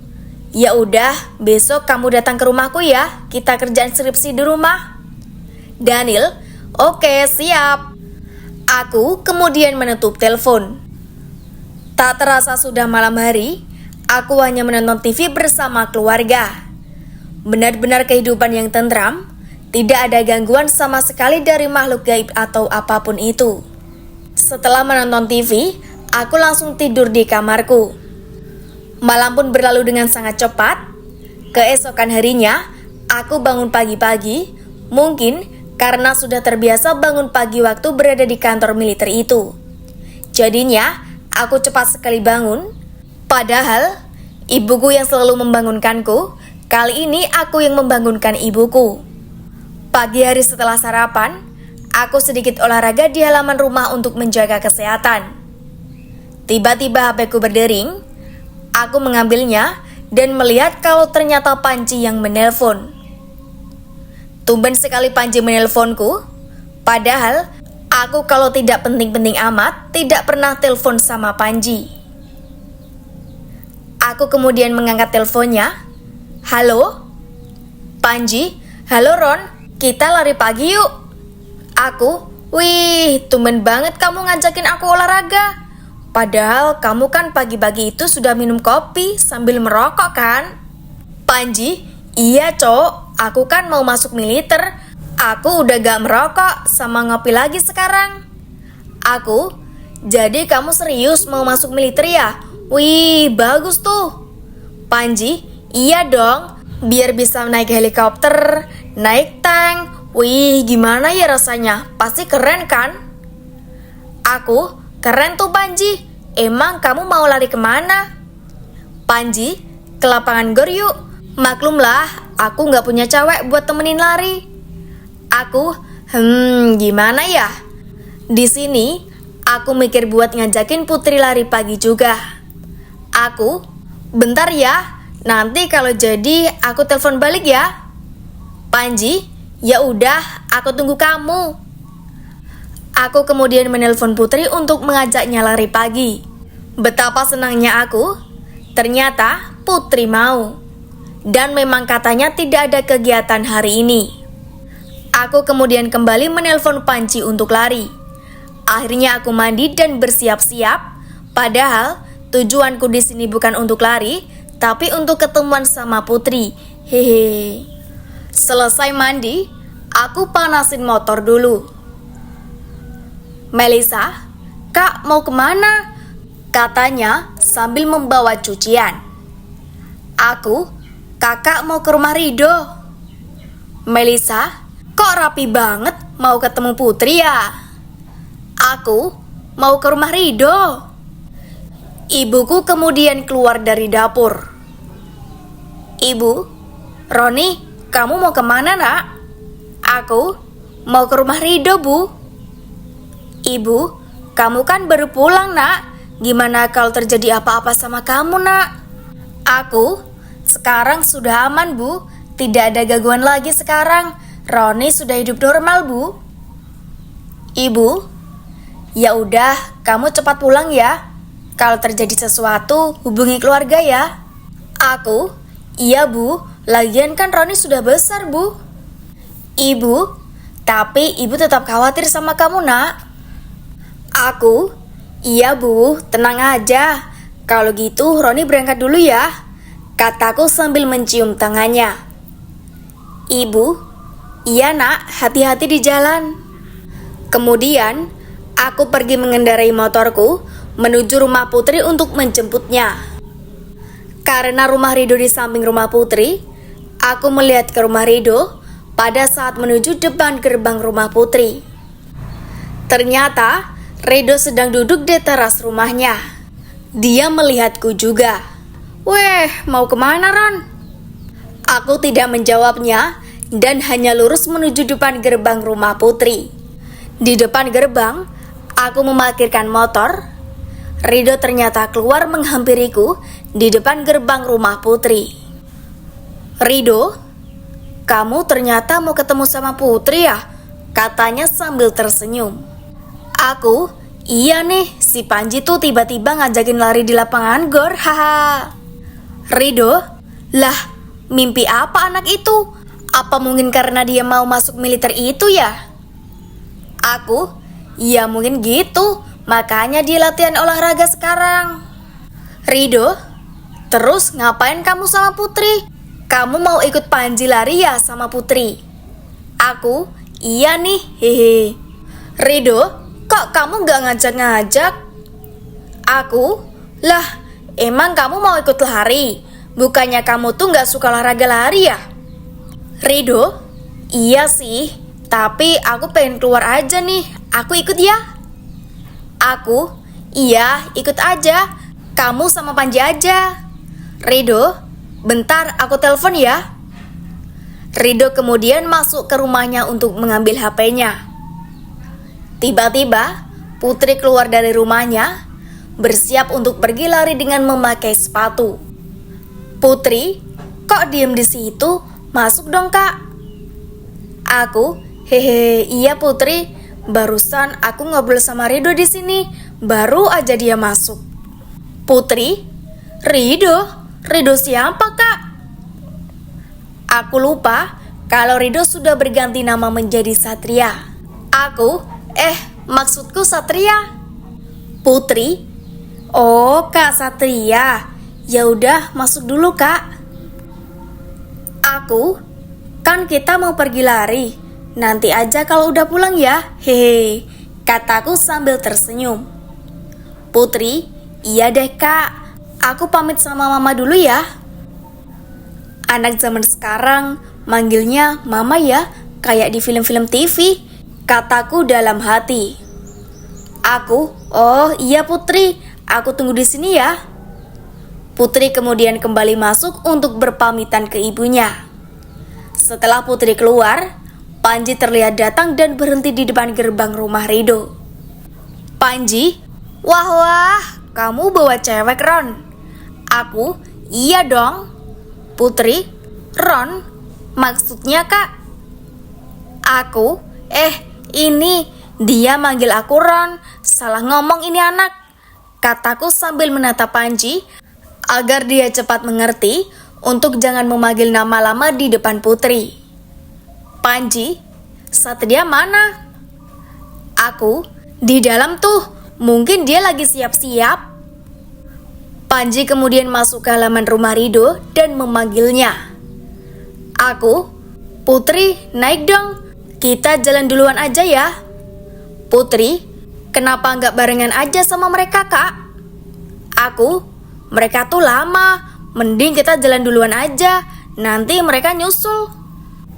ya udah, besok kamu datang ke rumahku ya. Kita kerjaan skripsi di rumah. Daniel, oke, siap. Aku kemudian menutup telepon. Tak terasa sudah malam hari, aku hanya menonton TV bersama keluarga. Benar-benar kehidupan yang tentram, tidak ada gangguan sama sekali dari makhluk gaib atau apapun itu. Setelah menonton TV, aku langsung tidur di kamarku. Malam pun berlalu dengan sangat cepat. Keesokan harinya, aku bangun pagi-pagi, mungkin karena sudah terbiasa bangun pagi waktu berada di kantor militer itu. Jadinya, aku cepat sekali bangun. Padahal, ibuku yang selalu membangunkanku, kali ini aku yang membangunkan ibuku. Pagi hari setelah sarapan, aku sedikit olahraga di halaman rumah untuk menjaga kesehatan. Tiba-tiba HP-ku berdering. Aku mengambilnya dan melihat kalau ternyata Panji yang menelpon. Tumben sekali Panji menelponku. Padahal aku kalau tidak penting-penting amat tidak pernah telepon sama Panji. Aku kemudian mengangkat teleponnya. Halo? Panji, halo Ron, kita lari pagi yuk. Aku, wih, tumben banget kamu ngajakin aku olahraga. Padahal kamu kan pagi-pagi itu sudah minum kopi sambil merokok kan? Panji, iya cok, aku kan mau masuk militer. Aku udah gak merokok sama ngopi lagi sekarang. Aku, jadi kamu serius mau masuk militer ya? Wih, bagus tuh. Panji, iya dong, biar bisa naik helikopter, naik tank. Wih, gimana ya rasanya? Pasti keren kan? Aku, keren tuh Panji. Emang kamu mau lari kemana? Panji, ke lapangan gor yuk. Maklumlah, aku gak punya cewek buat temenin lari. Aku, gimana ya? Di sini, aku mikir buat ngajakin Putri lari pagi juga. Aku, bentar ya. Nanti kalau jadi, aku telepon balik ya. Panji, ya udah, aku tunggu kamu. Aku kemudian menelpon Putri untuk mengajaknya lari pagi. Betapa senangnya aku. Ternyata Putri mau. Dan memang katanya tidak ada kegiatan hari ini. Aku kemudian kembali menelpon Panji untuk lari. Akhirnya aku mandi dan bersiap-siap. Padahal tujuanku di sini bukan untuk lari, tapi untuk ketemuan sama Putri. Hehe. Selesai mandi, aku panasin motor dulu. Melisa, Kak mau kemana? Katanya sambil membawa cucian. Aku, Kakak mau ke rumah Rido. Melisa, kok rapi banget mau ketemu Putri ya? Aku mau ke rumah Rido. Ibuku kemudian keluar dari dapur. Ibu, Roni, kamu mau kemana nak? Aku mau ke rumah Rido bu. Ibu, kamu kan baru pulang nak. Gimana kalau terjadi apa-apa sama kamu nak? Aku, sekarang sudah aman bu. Tidak ada gangguan lagi sekarang. Roni sudah hidup normal bu. Ibu, ya udah, kamu cepat pulang ya. Kalau terjadi sesuatu, hubungi keluarga ya. Aku, iya bu. Lagian kan Roni sudah besar bu. Ibu, tapi ibu tetap khawatir sama kamu nak. Aku, iya bu, tenang aja. Kalau gitu Roni berangkat dulu ya, kataku sambil mencium tangannya. Ibu, Iya nak, hati-hati di jalan. Kemudian, aku pergi mengendarai motorku menuju rumah Putri untuk menjemputnya. Karena rumah Rido di samping rumah Putri, aku melihat ke rumah Rido pada saat menuju depan gerbang rumah Putri. Ternyata, Rido sedang duduk di teras rumahnya. Dia melihatku juga. "Weh, mau kemana, Ron?" Aku tidak menjawabnya dan hanya lurus menuju depan gerbang rumah Putri. Di depan gerbang, aku memarkirkan motor. Rido ternyata keluar menghampiriku di depan gerbang rumah Putri. "Rido, kamu ternyata mau ketemu sama Putri ya?" katanya sambil tersenyum. Aku, "Iya nih, si Panji tuh tiba-tiba ngajakin lari di lapangan gor, haha." Rido, "Lah, mimpi apa anak itu? Apa mungkin karena dia mau masuk militer itu ya?" Aku, "Ya mungkin gitu, makanya dia latihan olahraga sekarang." Rido, "Terus ngapain kamu sama Putri? Kamu mau ikut Panji lari ya sama Putri?" Aku, "Iya nih, hehe." Rido, "Kok kamu gak ngajak-ngajak?" Aku, "Lah, emang kamu mau ikut lari? Bukannya kamu tuh gak suka olahraga lari ya?" Rido, "Iya sih, tapi aku pengen keluar aja nih, aku ikut ya." Aku, "Iya, ikut aja, kamu sama Panji aja." Rido, "Bentar, aku telepon ya." Rido kemudian masuk ke rumahnya untuk mengambil HP-nya. Tiba-tiba, Putri keluar dari rumahnya, bersiap untuk pergi lari dengan memakai sepatu. "Putri, kok diem di situ? Masuk dong, Kak." Aku, "Hehe, iya Putri. Barusan aku ngobrol sama Rido di sini, baru aja dia masuk." Putri, "Rido? Rido siapa, Kak?" Aku lupa kalau Rido sudah berganti nama menjadi Satria. Aku, maksudku Satria." Putri, "Oh, Kak Satria. Ya udah, masuk dulu, Kak." Aku, "Kan kita mau pergi lari. Nanti aja kalau udah pulang ya, hehe," kataku sambil tersenyum. Putri, "Iya deh Kak, aku pamit sama mama dulu ya." Anak zaman sekarang manggilnya mama ya, kayak di film-film TV, kataku dalam hati. Aku, "Oh iya Putri, aku tunggu di sini ya." Putri kemudian kembali masuk untuk berpamitan ke ibunya. Setelah Putri keluar, Panji terlihat datang dan berhenti di depan gerbang rumah Rido. "Panji, wah, kamu bawa cewek, Ron?" Aku, "Iya dong." Putri, "Ron? Maksudnya Kak?" Aku, ini dia manggil aku Ron, salah ngomong ini anak," kataku sambil menatap Panji agar dia cepat mengerti untuk jangan memanggil nama lama di depan Putri. "Panji, Satria mana?" Aku, "Di dalam tuh, mungkin dia lagi siap-siap." Panji kemudian masuk ke halaman rumah Rido dan memanggilnya. Aku, "Putri, naik dong, kita jalan duluan aja ya." Putri, "Kenapa nggak barengan aja sama mereka, Kak?" Aku, "Mereka tuh lama, mending kita jalan duluan aja, nanti mereka nyusul."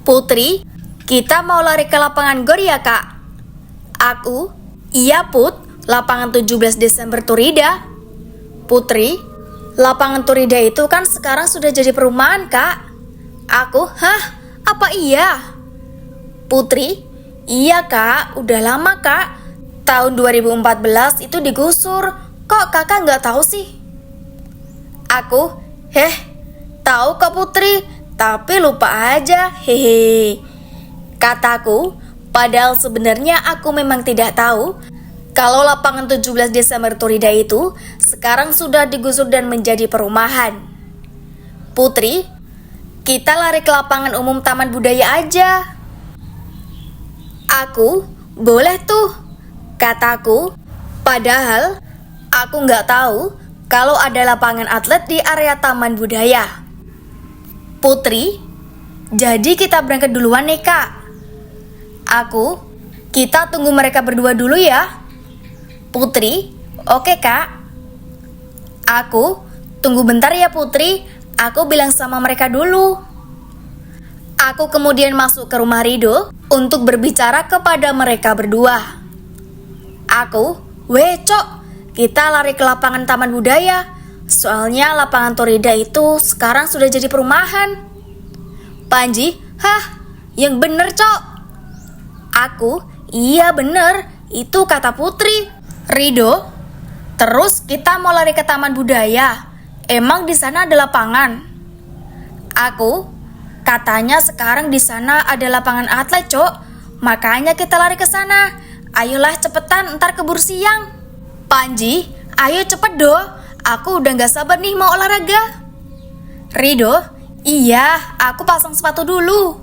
Putri, "Kita mau lari ke lapangan gor ya Kak?" Aku, "Iya Put, lapangan 17 Desember Turida." Putri, "Lapangan Turida itu kan sekarang sudah jadi perumahan Kak." Aku, "Hah? Apa iya?" Putri, "Iya Kak, udah lama Kak. Tahun 2014 itu digusur. Kok kakak nggak tahu sih?" Aku, tahu kok Putri, tapi lupa aja, hehe, kataku, padahal sebenarnya aku memang tidak tahu kalau lapangan 17 Desember Turida itu sekarang sudah digusur dan menjadi perumahan. Putri, "Kita lari ke lapangan umum Taman Budaya aja." Aku, "Boleh tuh," kataku, padahal aku nggak tahu kalau ada lapangan atlet di area Taman Budaya. Putri, "Jadi kita berangkat duluan nih Kak." Aku, kita tunggu mereka berdua dulu ya. Putri, oke kak. Aku, tunggu bentar ya Putri, aku bilang sama mereka dulu. Aku kemudian masuk ke rumah Rido untuk berbicara kepada mereka berdua. Aku, weh cok, kita lari ke lapangan Taman Budaya. Soalnya lapangan Torida itu sekarang sudah jadi perumahan. Panji, hah, yang bener cok. Aku, iya bener, itu kata Putri. Rido, terus kita mau lari ke Taman Budaya. Emang di sana ada lapangan? Aku, katanya sekarang di sana ada lapangan atlet cok. Makanya kita lari ke sana. Ayolah cepetan, ntar keburu siang. Panji, ayo cepet do. Aku udah gak sabar nih mau olahraga. Rido, iya, aku pasang sepatu dulu.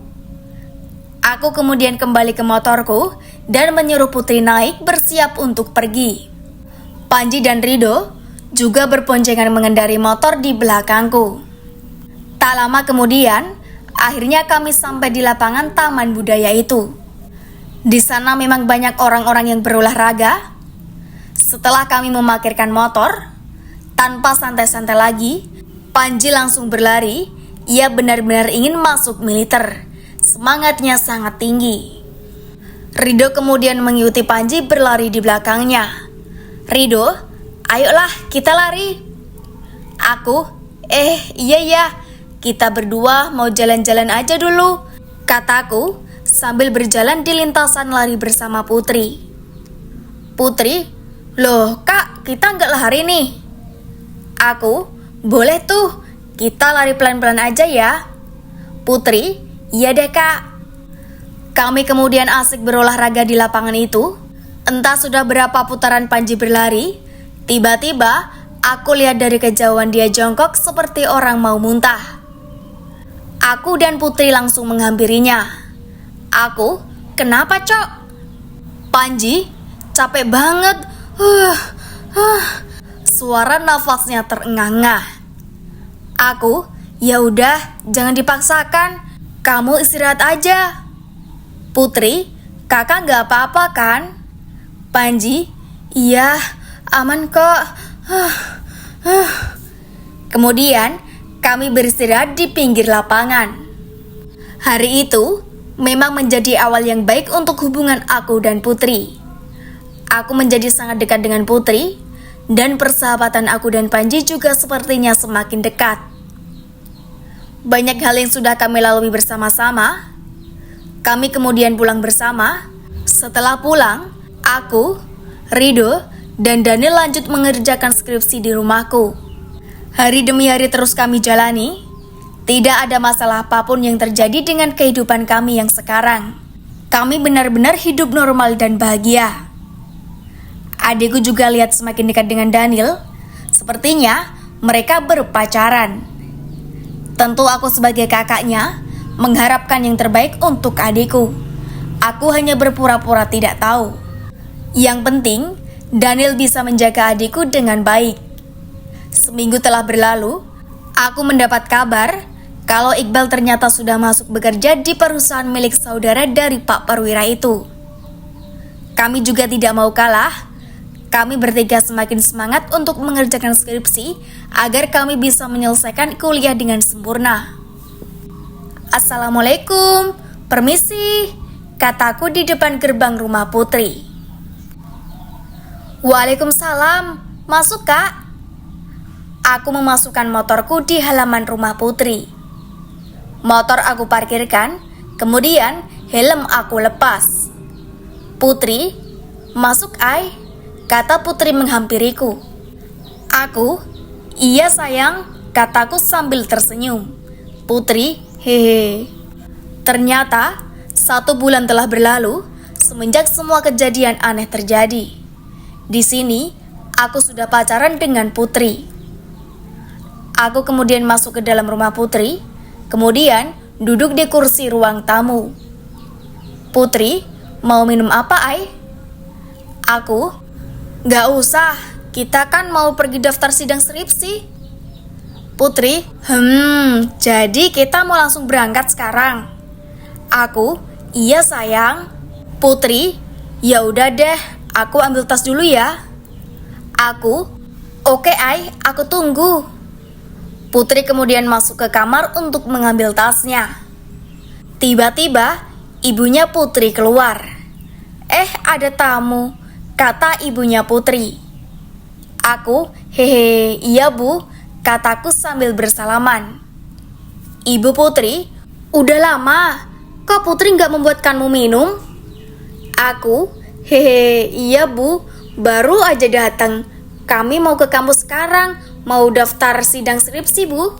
Aku kemudian kembali ke motorku dan menyuruh Putri naik bersiap untuk pergi. Panji dan Rido juga berboncengan mengendari motor di belakangku. Tak lama kemudian, akhirnya kami sampai di lapangan Taman Budaya itu. Di sana memang banyak orang-orang yang berolahraga. Setelah kami memarkirkan motor, tanpa santai-santai lagi, Panji langsung berlari. Ia benar-benar ingin masuk militer. Semangatnya sangat tinggi. Rido kemudian mengikuti Panji berlari di belakangnya. Rido, ayolah kita lari. Aku, iya, kita berdua mau jalan-jalan aja dulu, kataku sambil berjalan di lintasan lari bersama Putri. Putri, loh kak, kita nggak lari nih. Aku, boleh tuh, kita lari pelan-pelan aja ya. Putri, iya deh kak. Kami kemudian asik berolahraga di lapangan itu. Entah sudah berapa putaran Panji berlari, tiba-tiba aku lihat dari kejauhan dia jongkok seperti orang mau muntah. Aku dan Putri langsung menghampirinya. Aku, kenapa cok? Panji, capek banget. Suara nafasnya terengah-engah. Aku, ya udah, jangan dipaksakan. Kamu istirahat aja. Putri, kakak gak apa-apa kan? Panji, iya, aman kok. Kemudian, kami beristirahat di pinggir lapangan. Hari itu memang menjadi awal yang baik untuk hubungan aku dan Putri. Aku menjadi sangat dekat dengan Putri, dan persahabatan aku dan Panji juga sepertinya semakin dekat. Banyak hal yang sudah kami lalui bersama-sama. Kami kemudian pulang bersama. Setelah pulang, aku, Rido, dan Daniel lanjut mengerjakan skripsi di rumahku. Hari demi hari terus kami jalani. Tidak ada masalah apapun yang terjadi dengan kehidupan kami yang sekarang. Kami benar-benar hidup normal dan bahagia. Adikku juga lihat semakin dekat dengan Daniel. Sepertinya mereka berpacaran. Tentu aku sebagai kakaknya mengharapkan yang terbaik untuk adikku. Aku hanya berpura-pura tidak tahu. Yang penting, Daniel bisa menjaga adikku dengan baik. Seminggu telah berlalu, aku mendapat kabar kalau Iqbal ternyata sudah masuk bekerja di perusahaan milik saudara dari Pak Perwira itu. Kami juga tidak mau kalah. Kami bertiga semakin semangat untuk mengerjakan skripsi agar kami bisa menyelesaikan kuliah dengan sempurna. Assalamualaikum, permisi, kataku di depan gerbang rumah Putri. Waalaikumsalam, masuk kak. Aku memasukkan motorku di halaman rumah Putri. Motor aku parkirkan, kemudian helm aku lepas. Putri, masuk ay, kata Putri menghampiriku. Aku, iya sayang, kataku sambil tersenyum. Putri, hehe. Ternyata 1 bulan telah berlalu semenjak semua kejadian aneh terjadi. Di sini, aku sudah pacaran dengan Putri. Aku kemudian masuk ke dalam rumah Putri, kemudian duduk di kursi ruang tamu. Putri, mau minum apa, ay? Aku, gak usah, kita kan mau pergi daftar sidang skripsi. Putri, jadi kita mau langsung berangkat sekarang. Aku, iya sayang. Putri, ya udah deh, aku ambil tas dulu ya. Aku, oke Ai, aku tunggu. Putri kemudian masuk ke kamar untuk mengambil tasnya. Tiba-tiba, ibunya Putri keluar. Ada tamu, kata ibunya Putri. Aku, hehe, iya bu, kataku sambil bersalaman. Ibu Putri, udah lama, kok Putri nggak membuatkanmu minum? Aku, hehe, iya bu, baru aja datang. Kami mau ke kampus sekarang, mau daftar sidang skripsi bu.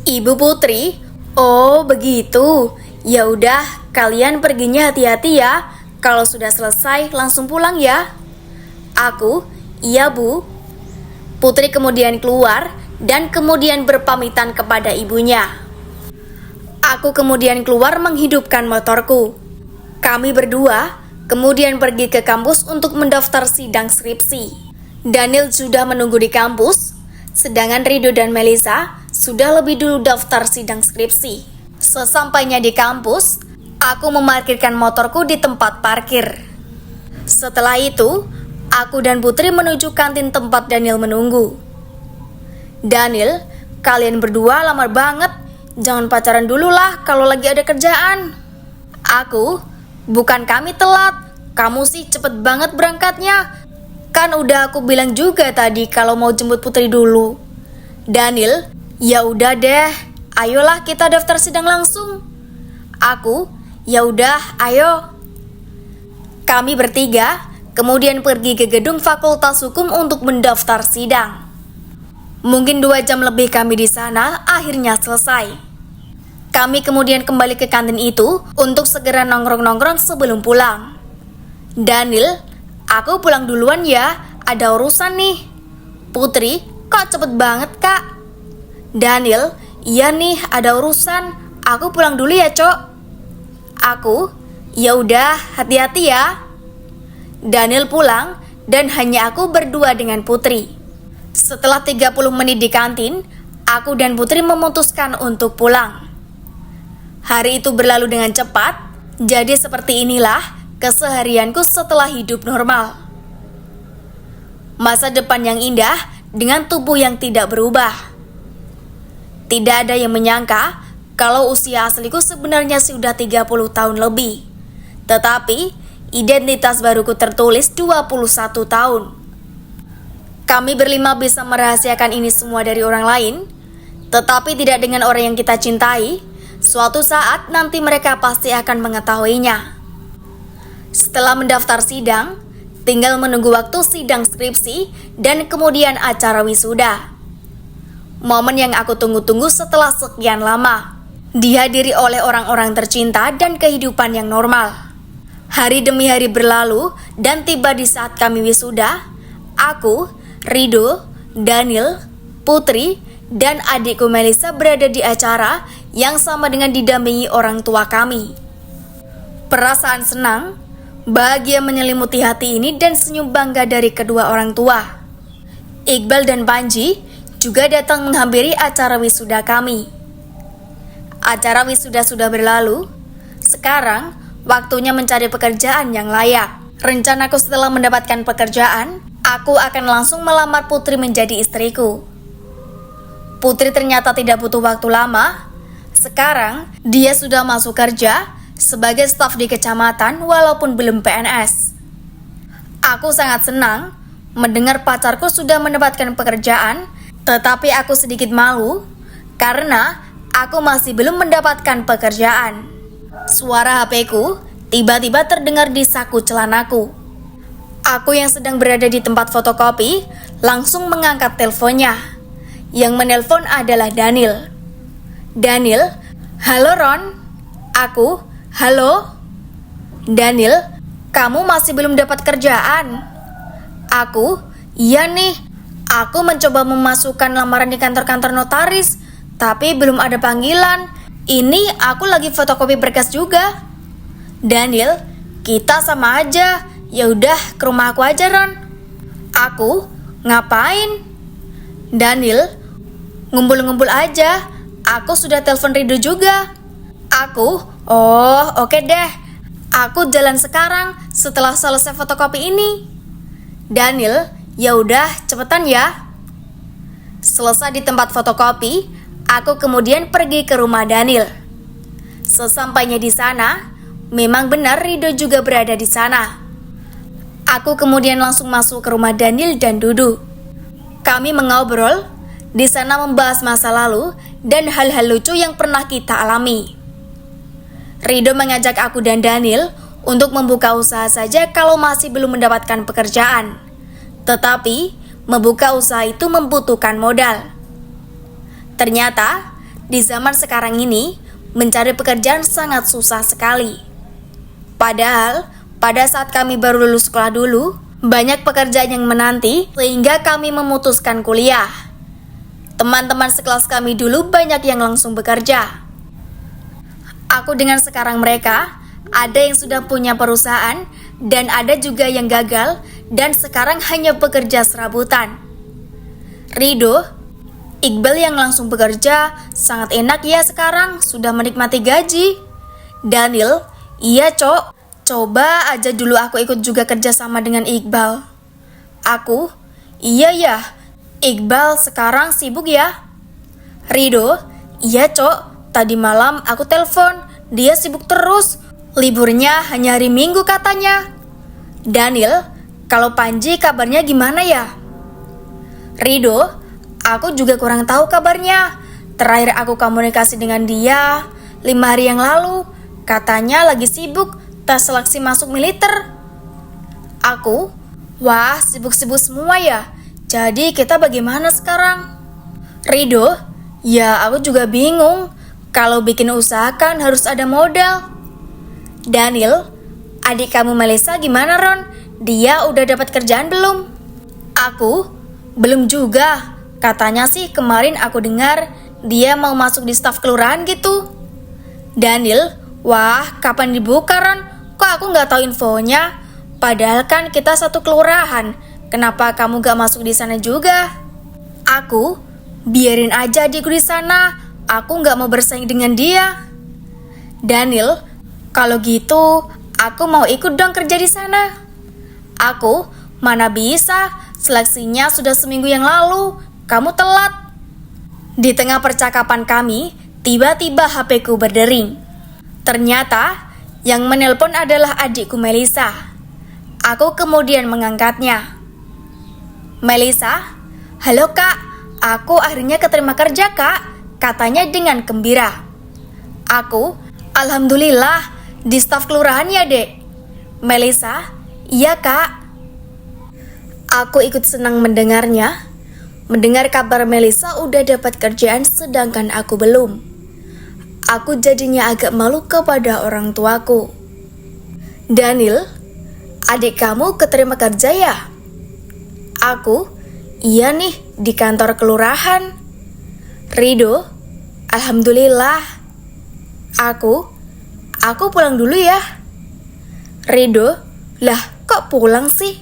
Ibu Putri, oh begitu, ya udah kalian perginya hati-hati ya. Kalau sudah selesai langsung pulang ya. Aku, iya bu. Putri kemudian keluar dan kemudian berpamitan kepada ibunya. Aku kemudian keluar menghidupkan motorku. Kami berdua kemudian pergi ke kampus untuk mendaftar sidang skripsi. Daniel sudah menunggu di kampus, sedangkan Rido dan Melisa sudah lebih dulu daftar sidang skripsi. Sesampainya di kampus, aku memarkirkan motorku di tempat parkir. Setelah itu, aku dan Putri menuju kantin tempat Daniel menunggu. Daniel, kalian berdua lamar banget. Jangan pacaran dulu lah kalau lagi ada kerjaan. Aku, bukan kami telat. Kamu sih cepet banget berangkatnya. Kan udah aku bilang juga tadi kalau mau jemput Putri dulu. Daniel, ya udah deh. Ayolah kita daftar sidang langsung. Aku, ya udah, ayo. Kami bertiga kemudian pergi ke gedung Fakultas Hukum untuk mendaftar sidang. Mungkin 2 jam lebih kami di sana, akhirnya selesai. Kami kemudian kembali ke kantin itu untuk segera nongkrong-nongkrong sebelum pulang. Daniel, aku pulang duluan ya, ada urusan nih. Putri, kok cepet banget kak? Daniel, iya nih ada urusan, aku pulang dulu ya cok. Aku, ya udah hati-hati ya. Daniel pulang dan hanya aku berdua dengan Putri. Setelah 30 menit di kantin, aku dan Putri memutuskan untuk pulang. Hari itu berlalu dengan cepat, jadi seperti inilah keseharianku setelah hidup normal. Masa depan yang indah dengan tubuh yang tidak berubah. Tidak ada yang menyangka kalau usia asliku sebenarnya sudah 30 tahun lebih. Tetapi, identitas baruku tertulis 21 tahun. Kami berlima bisa merahasiakan ini semua dari orang lain, tetapi tidak dengan orang yang kita cintai. Suatu saat nanti mereka pasti akan mengetahuinya. Setelah mendaftar sidang, tinggal menunggu waktu sidang skripsi dan kemudian acara wisuda. Momen yang aku tunggu-tunggu setelah sekian lama, dihadiri oleh orang-orang tercinta dan kehidupan yang normal. Hari demi hari berlalu dan tiba di saat kami wisuda, aku, Rido, Daniel, Putri, dan adikku Melisa berada di acara yang sama dengan didampingi orang tua kami. Perasaan senang, bahagia menyelimuti hati ini dan senyum bangga dari kedua orang tua. Iqbal dan Panji juga datang menghampiri acara wisuda kami. Acara wisuda sudah berlalu, sekarang waktunya mencari pekerjaan yang layak. Rencanaku setelah mendapatkan pekerjaan, aku akan langsung melamar Putri menjadi istriku. Putri ternyata tidak butuh waktu lama. Sekarang, dia sudah masuk kerja sebagai staf di kecamatan walaupun belum PNS. Aku sangat senang mendengar pacarku sudah mendapatkan pekerjaan, tetapi aku sedikit malu karena aku masih belum mendapatkan pekerjaan. Suara HP-ku tiba-tiba terdengar di saku celanaku. Aku yang sedang berada di tempat fotokopi langsung mengangkat teleponnya. Yang menelpon adalah Daniel. Daniel, halo Ron. Aku, halo. Daniel, kamu masih belum dapat kerjaan? Aku, iya nih. Aku mencoba memasukkan lamaran di kantor-kantor notaris, tapi belum ada panggilan. Ini aku lagi fotokopi berkas juga. Daniel, kita sama aja. Ya udah, ke rumah aku aja Ron. Aku, ngapain? Daniel, ngumpul-ngumpul aja. Aku sudah telepon Rido juga. Aku, oh oke deh. Aku jalan sekarang setelah selesai fotokopi ini. Daniel, ya udah cepetan ya. Selesai di tempat fotokopi, aku kemudian pergi ke rumah Daniel. Sesampainya di sana, memang benar Rido juga berada di sana. Aku kemudian langsung masuk ke rumah Daniel dan duduk. Kami mengobrol, di sana membahas masa lalu dan hal-hal lucu yang pernah kita alami. Rido mengajak aku dan Daniel untuk membuka usaha saja kalau masih belum mendapatkan pekerjaan. Tetapi, membuka usaha itu membutuhkan modal. Ternyata, di zaman sekarang ini, mencari pekerjaan sangat susah sekali. Padahal, pada saat kami baru lulus sekolah dulu, banyak pekerjaan yang menanti sehingga kami memutuskan kuliah. Teman-teman sekelas kami dulu banyak yang langsung bekerja. Aku dengan sekarang mereka, ada yang sudah punya perusahaan dan ada juga yang gagal dan sekarang hanya bekerja serabutan. Rido, Iqbal yang langsung bekerja sangat enak ya sekarang, sudah menikmati gaji. Daniel, iya cok, coba aja dulu aku ikut juga kerja sama dengan Iqbal. Aku, iya ya, Iqbal sekarang sibuk ya. Rido, iya cok, tadi malam aku telepon, dia sibuk terus. Liburnya hanya hari Minggu katanya. Daniel, kalau Panji kabarnya gimana ya? Rido, aku juga kurang tahu kabarnya. Terakhir aku komunikasi dengan dia 5 hari yang lalu. Katanya lagi sibuk tes seleksi masuk militer. Aku, wah sibuk-sibuk semua ya. Jadi kita bagaimana sekarang? Rido, ya aku juga bingung. Kalau bikin usaha kan harus ada modal. Daniel, adik kamu Melisa gimana Ron? Dia udah dapat kerjaan belum? Aku, belum juga. Katanya sih kemarin aku dengar dia mau masuk di staf kelurahan gitu. Daniel, wah kapan dibuka Ron? Kok aku gak tahu infonya? Padahal kan kita satu kelurahan. Kenapa kamu gak masuk di sana juga? Aku, biarin aja adikku di sana. Aku gak mau bersaing dengan dia. Daniel, kalau gitu aku mau ikut dong kerja di sana. Aku, mana bisa, seleksinya sudah seminggu yang lalu. Kamu telat. Di tengah percakapan kami, tiba-tiba HP-ku berdering. Ternyata yang menelpon adalah adikku Melisa. Aku kemudian mengangkatnya. Melisa, halo kak, aku akhirnya keterima kerja kak. Katanya dengan gembira. Aku, alhamdulillah, di staf kelurahan ya dek. Melisa, iya kak. Aku ikut senang mendengarnya. Mendengar kabar Melisa udah dapat kerjaan sedangkan aku belum. Aku jadinya agak malu kepada orang tuaku. Daniel, adik kamu keterima kerja ya? Aku, iya nih di kantor kelurahan. Rido, alhamdulillah. Aku pulang dulu ya. Rido, lah kok pulang sih?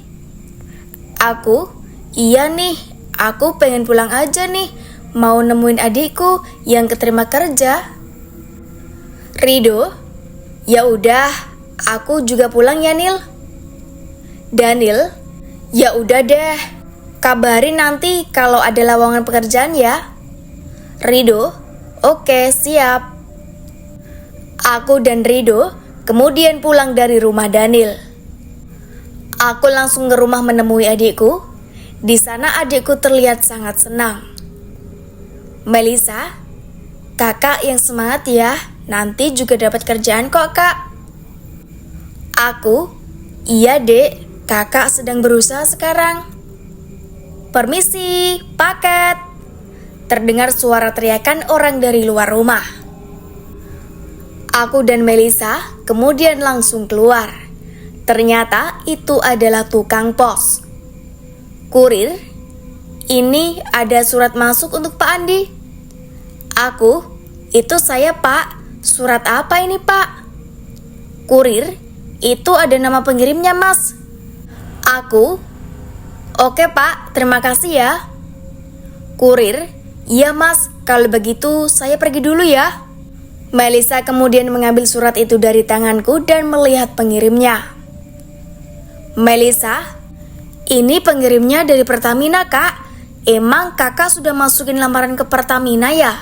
Aku, iya nih, aku pengen pulang aja nih. Mau nemuin adikku yang keterima kerja. Rido, ya udah, aku juga pulang ya Nil. Daniel, ya udah deh. Kabarin nanti kalau ada lowongan pekerjaan ya. Rido, oke, siap. Aku dan Rido kemudian pulang dari rumah Daniel. Aku langsung ke rumah menemui adikku. Di sana adikku terlihat sangat senang. Melisa, kakak yang semangat ya. Nanti juga dapat kerjaan kok kak. Aku, iya dek, kakak sedang berusaha sekarang. Permisi, paket. Terdengar suara teriakan orang dari luar rumah. Aku dan Melisa kemudian langsung keluar. Ternyata itu adalah tukang pos. Kurir, ini ada surat masuk untuk Pak Andi. Aku, itu saya Pak. Surat apa ini Pak? Kurir, itu ada nama pengirimnya Mas. Aku, oke Pak, terima kasih ya. Kurir, iya Mas, kalau begitu saya pergi dulu ya. Melisa kemudian mengambil surat itu dari tanganku dan melihat pengirimnya. "Melisa, ini pengirimnya dari Pertamina, Kak. Emang kakak sudah masukin lamaran ke Pertamina ya?"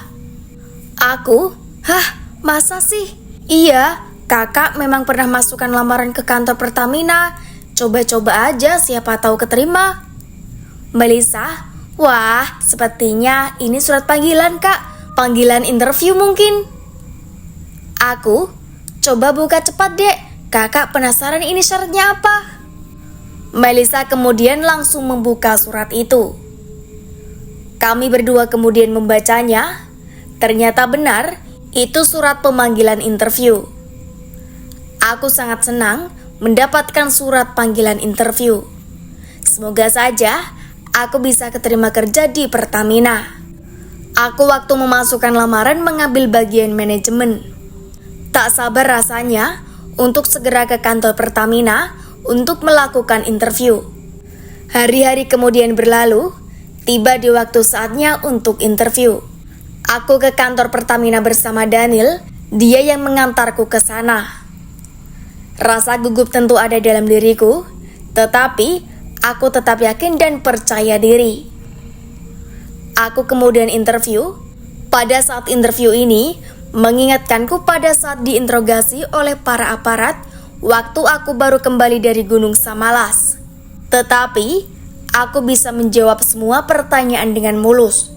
Aku, "Hah, masa sih?" "Iya, kakak memang pernah masukkan lamaran ke kantor Pertamina. Coba-coba aja, siapa tahu keterima." Melisa, "Wah, sepertinya ini surat panggilan, Kak. Panggilan interview mungkin." Aku, "Coba buka cepat, Dek. Kakak penasaran ini syaratnya apa?" Melisa kemudian langsung membuka surat itu. Kami berdua kemudian membacanya. Ternyata benar, itu surat pemanggilan interview. Aku sangat senang mendapatkan surat panggilan interview. Semoga saja aku bisa keterima kerja di Pertamina. Aku waktu memasukkan lamaran mengambil bagian manajemen. Tak sabar rasanya untuk segera ke kantor Pertamina untuk melakukan interview. Hari-hari kemudian berlalu, tiba di waktu saatnya untuk interview. Aku ke kantor Pertamina bersama Daniel, dia yang mengantarku ke sana. Rasa gugup tentu ada dalam diriku, tetapi aku tetap yakin dan percaya diri. Aku kemudian interview. Pada saat interview ini, mengingatkanku pada saat diinterogasi oleh para aparat waktu aku baru kembali dari Gunung Samalas. Tetapi, aku bisa menjawab semua pertanyaan dengan mulus.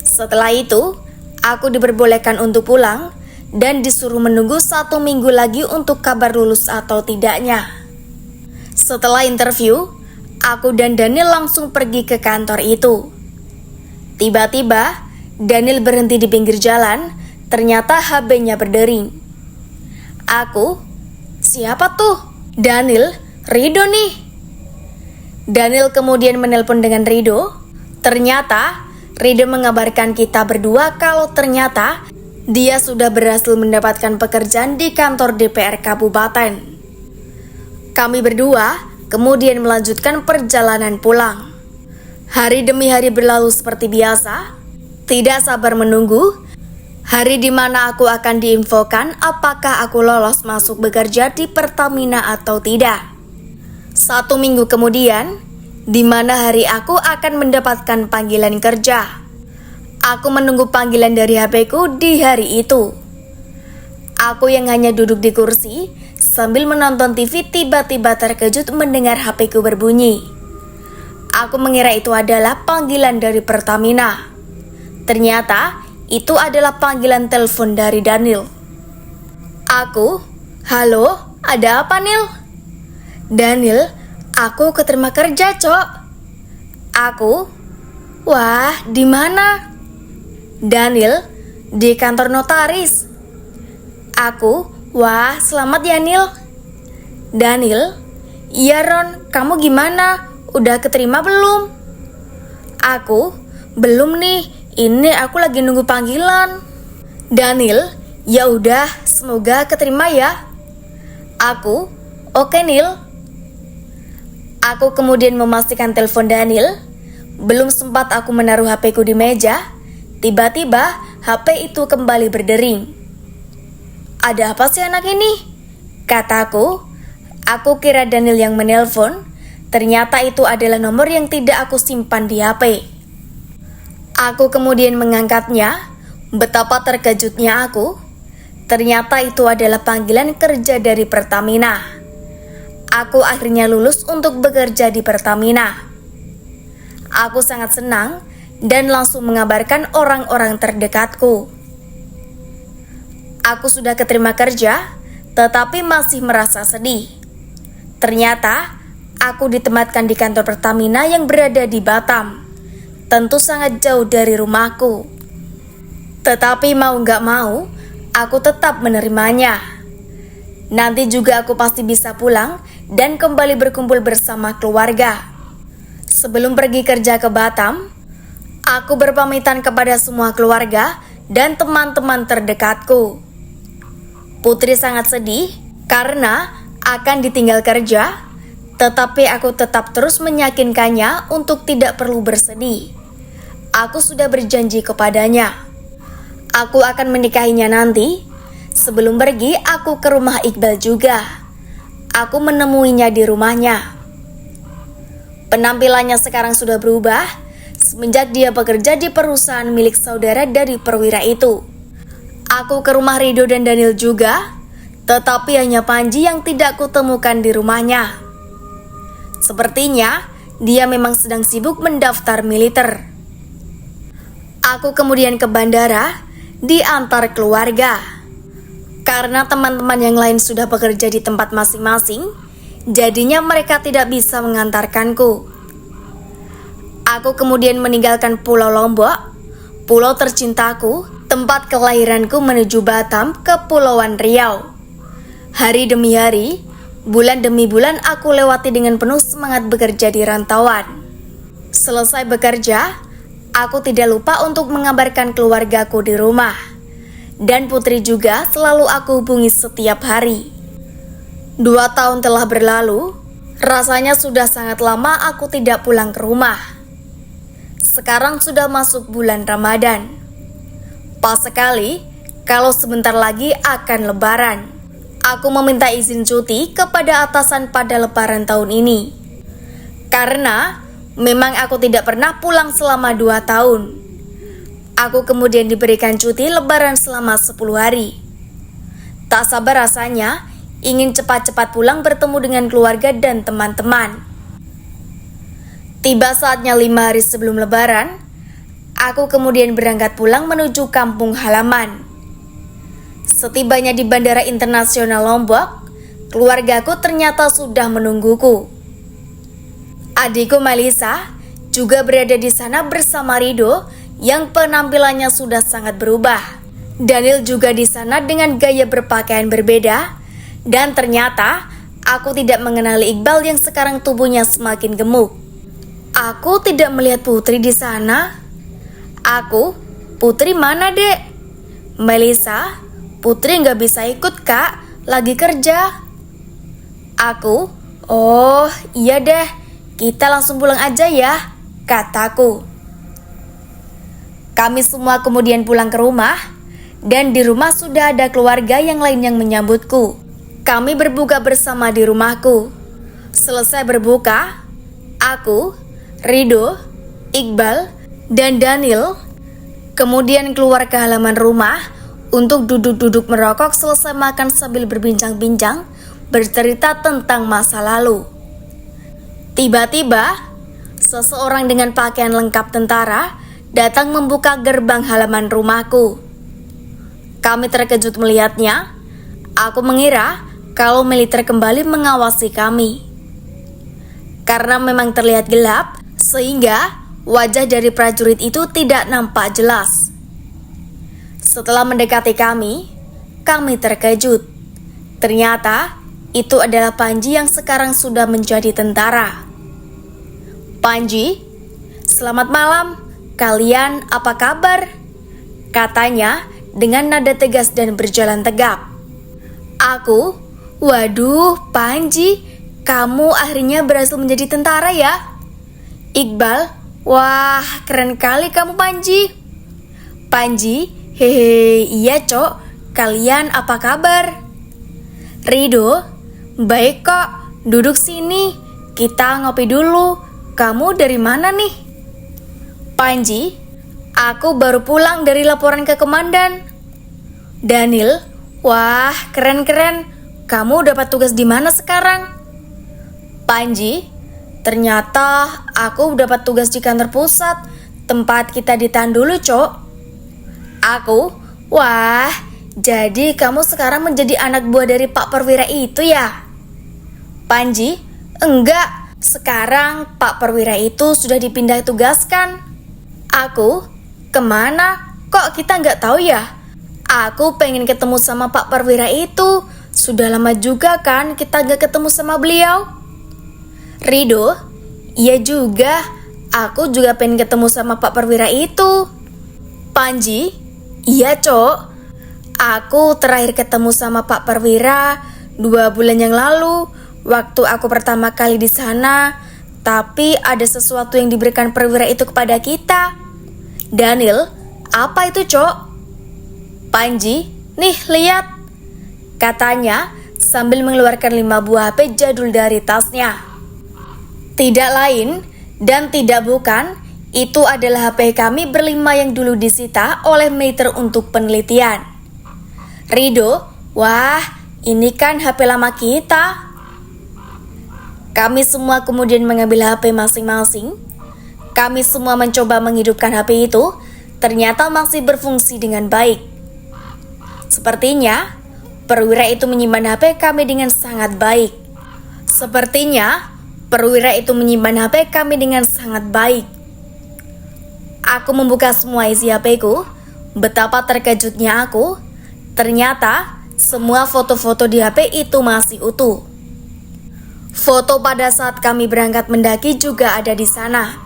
Setelah itu, aku diperbolehkan untuk pulang dan disuruh menunggu 1 minggu lagi untuk kabar lulus atau tidaknya. Setelah interview, aku dan Daniel langsung pergi ke kantor itu. Tiba-tiba, Daniel berhenti di pinggir jalan. Ternyata HP-nya berdering. Aku, "Siapa tuh?" "Daniel, Rido nih." Daniel kemudian menelpon dengan Rido. Ternyata Rido mengabarkan kita berdua kalau ternyata dia sudah berhasil mendapatkan pekerjaan di kantor DPR Kabupaten. Kami berdua kemudian melanjutkan perjalanan pulang. Hari demi hari berlalu seperti biasa. Tidak sabar menunggu hari di mana aku akan diinfokan apakah aku lolos masuk bekerja di Pertamina atau tidak. 1 minggu kemudian, di mana hari aku akan mendapatkan panggilan kerja. Aku menunggu panggilan dari HP-ku di hari itu. Aku yang hanya duduk di kursi sambil menonton TV tiba-tiba terkejut mendengar HP-ku berbunyi. Aku mengira itu adalah panggilan dari Pertamina. Ternyata itu adalah panggilan telepon dari Daniel. Aku, "Halo, ada apa, Nil?" "Daniel, aku keterima kerja, Cok." Aku, "Wah, di mana?" "Daniel, di kantor notaris." Aku, "Wah, selamat ya, Nil." "Daniel, iya Ron, kamu gimana? Udah keterima belum?" Aku, "Belum nih. Ini aku lagi nunggu panggilan." "Daniel, ya udah, semoga keterima ya." Aku, "Oke, Nil." Aku kemudian memastikan telepon Daniel. Belum sempat aku menaruh HP-ku di meja, tiba-tiba HP itu kembali berdering. "Ada apa sih anak ini?" kataku. Aku kira Daniel yang menelpon. Ternyata itu adalah nomor yang tidak aku simpan di HP. Aku kemudian mengangkatnya. Betapa terkejutnya aku. Ternyata itu adalah panggilan kerja dari Pertamina. Aku akhirnya lulus untuk bekerja di Pertamina. Aku sangat senang dan langsung mengabarkan orang-orang terdekatku. Aku sudah keterima kerja, tetapi masih merasa sedih. Ternyata aku ditempatkan di kantor Pertamina yang berada di Batam. Tentu sangat jauh dari rumahku. Tetapi mau gak mau, aku tetap menerimanya. Nanti juga aku pasti bisa pulang dan kembali berkumpul bersama keluarga. Sebelum pergi kerja ke Batam, aku berpamitan kepada semua keluarga dan teman-teman terdekatku. Putri sangat sedih karena akan ditinggal kerja, tetapi aku tetap terus meyakinkannya untuk tidak perlu bersedih. Aku sudah berjanji kepadanya. Aku akan menikahinya nanti, Sebelum pergi, aku ke rumah Iqbal juga. Aku menemuinya di rumahnya. Penampilannya sekarang sudah berubah semenjak dia bekerja di perusahaan milik saudara dari perwira itu. Aku ke rumah Rido dan Daniel juga, tetapi hanya Panji yang tidak kutemukan di rumahnya. Sepertinya dia memang sedang sibuk mendaftar militer. Aku kemudian ke bandara diantar keluarga. Karena teman-teman yang lain sudah bekerja di tempat masing-masing, jadinya mereka tidak bisa mengantarkanku. Aku kemudian meninggalkan Pulau Lombok, pulau tercintaku, tempat kelahiranku, menuju Batam, Kepulauan Riau. Hari demi hari, bulan demi bulan aku lewati dengan penuh semangat bekerja di rantauan. Selesai bekerja, aku tidak lupa untuk mengabarkan keluargaku di rumah. Dan Putri juga selalu aku hubungi setiap hari. 2 tahun telah berlalu, rasanya sudah sangat lama aku tidak pulang ke rumah. Sekarang sudah masuk bulan Ramadan. Pas sekali kalau sebentar lagi akan lebaran. Aku meminta izin cuti kepada atasan pada lebaran tahun ini. Karena memang aku tidak pernah pulang selama 2 tahun. Aku kemudian diberikan cuti lebaran selama 10 hari. Tak sabar rasanya ingin cepat-cepat pulang bertemu dengan keluarga dan teman-teman. Tiba saatnya 5 hari sebelum lebaran, aku kemudian berangkat pulang menuju kampung halaman. Setibanya di Bandara Internasional Lombok, keluargaku ternyata sudah menungguku. Adikku Melisa juga berada di sana bersama Rido yang penampilannya sudah sangat berubah. Daniel juga di sana dengan gaya berpakaian berbeda, dan ternyata aku tidak mengenali Iqbal yang sekarang tubuhnya semakin gemuk. Aku tidak melihat Putri di sana. Putri mana, Dek? Melisa, Putri nggak bisa ikut, Kak, lagi kerja. Oh iya deh, kita langsung pulang aja ya, kataku. Kami semua kemudian pulang ke rumah, dan di rumah sudah ada keluarga yang lain yang menyambutku. Kami berbuka bersama di rumahku. Selesai berbuka, aku, Rido, Iqbal, dan Daniel kemudian keluar ke halaman rumah untuk duduk-duduk merokok selesai makan sambil berbincang-bincang, bercerita tentang masa lalu. Tiba-tiba, seseorang dengan pakaian lengkap tentara datang membuka gerbang halaman rumahku. Kami terkejut melihatnya. Aku mengira kalau militer kembali mengawasi kami. Karena memang terlihat gelap, sehingga wajah dari prajurit itu tidak nampak jelas. Setelah mendekati kami terkejut. Ternyata itu adalah Panji yang sekarang sudah menjadi tentara. Panji, selamat malam. Kalian apa kabar? Katanya dengan nada tegas dan berjalan tegap. Aku, waduh Panji, kamu akhirnya berhasil menjadi tentara ya? Iqbal, wah keren kali kamu Panji. Panji, hehe, iya Cok, kalian apa kabar? Rido, baik kok, duduk sini, kita ngopi dulu. Kamu dari mana nih? Panji, aku baru pulang dari laporan ke komandan. Daniel, wah keren-keren, kamu dapat tugas di mana sekarang? Panji, ternyata aku dapat tugas di kantor pusat, tempat kita ditahan dulu, Cok. Aku, wah, jadi kamu sekarang menjadi anak buah dari Pak Perwira itu ya? Panji, enggak, sekarang Pak Perwira itu sudah dipindah tugaskan. Aku, kemana? Kok kita nggak tahu ya? Aku pengen ketemu sama Pak Perwira itu. Sudah lama juga kan kita nggak ketemu sama beliau. Rido, iya juga. Aku juga pengen ketemu sama Pak Perwira itu. Panji, iya Cok. Aku terakhir ketemu sama Pak Perwira 2 bulan yang lalu, waktu aku pertama kali di sana. Tapi ada sesuatu yang diberikan perwira itu kepada kita. Daniel, apa itu Cok? Panji, nih lihat, katanya sambil mengeluarkan 5 buah HP jadul dari tasnya. Tidak lain dan tidak bukan, itu adalah HP kami berlima yang dulu disita oleh Meter untuk penelitian. Rido, wah, ini kan HP lama kita. Kami semua kemudian mengambil HP masing-masing. Kami semua mencoba menghidupkan HP itu, ternyata masih berfungsi dengan baik. Sepertinya, perwira itu menyimpan HP kami dengan sangat baik. Aku membuka semua isi HP-ku. Betapa terkejutnya aku. Ternyata semua foto-foto di HP itu masih utuh. Foto pada saat kami berangkat mendaki juga ada di sana.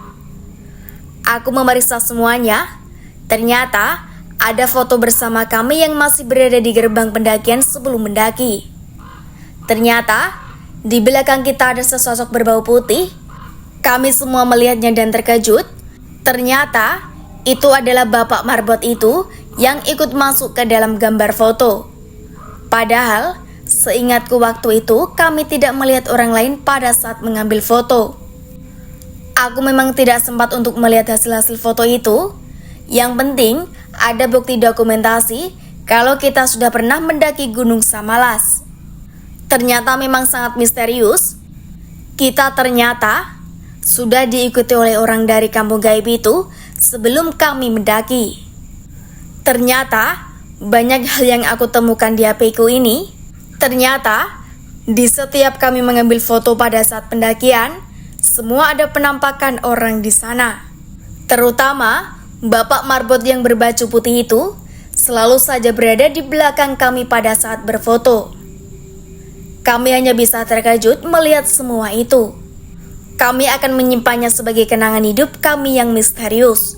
Aku memeriksa semuanya. Ternyata ada foto bersama kami yang masih berada di gerbang pendakian sebelum mendaki. Ternyata di belakang kita ada sesosok berbau putih. Kami semua melihatnya dan terkejut. Ternyata itu adalah Bapak Marbot itu yang ikut masuk ke dalam gambar foto. Padahal seingatku waktu itu kami tidak melihat orang lain pada saat mengambil foto. Aku memang tidak sempat untuk melihat hasil-hasil foto itu. Yang penting ada bukti dokumentasi kalau kita sudah pernah mendaki Gunung Samalas. Ternyata memang sangat misterius. Kita ternyata sudah diikuti oleh orang dari kampung gaib itu sebelum kami mendaki. Ternyata banyak hal yang aku temukan di HP-ku ini. Ternyata di setiap kami mengambil foto pada saat pendakian, semua ada penampakan orang di sana. Terutama Bapak Marbot yang berbaju putih itu selalu saja berada di belakang kami pada saat berfoto. Kami hanya bisa terkejut melihat semua itu. Kami akan menyimpannya sebagai kenangan hidup kami yang misterius.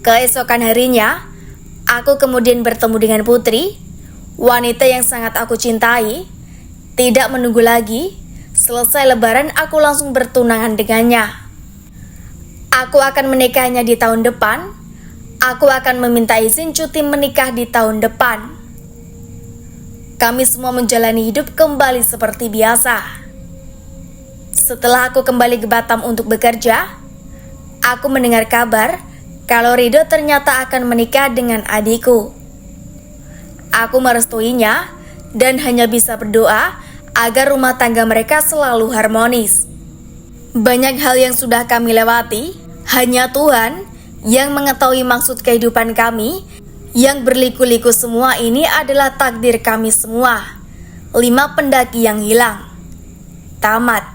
Keesokan harinya, aku kemudian bertemu dengan Putri, wanita yang sangat aku cintai. Tidak menunggu lagi, selesai lebaran aku langsung bertunangan dengannya. Aku akan menikahnya di tahun depan. Aku akan meminta izin cuti menikah di tahun depan. Kami semua menjalani hidup kembali seperti biasa. Setelah aku kembali ke Batam untuk bekerja, aku mendengar kabar kalau Rido ternyata akan menikah dengan adikku. Aku merestuinya dan hanya bisa berdoa agar rumah tangga mereka selalu harmonis. Banyak hal yang sudah kami lewati, hanya Tuhan yang mengetahui maksud kehidupan kami. Yang berliku-liku semua ini adalah takdir kami semua. 5 pendaki yang hilang. Tamat.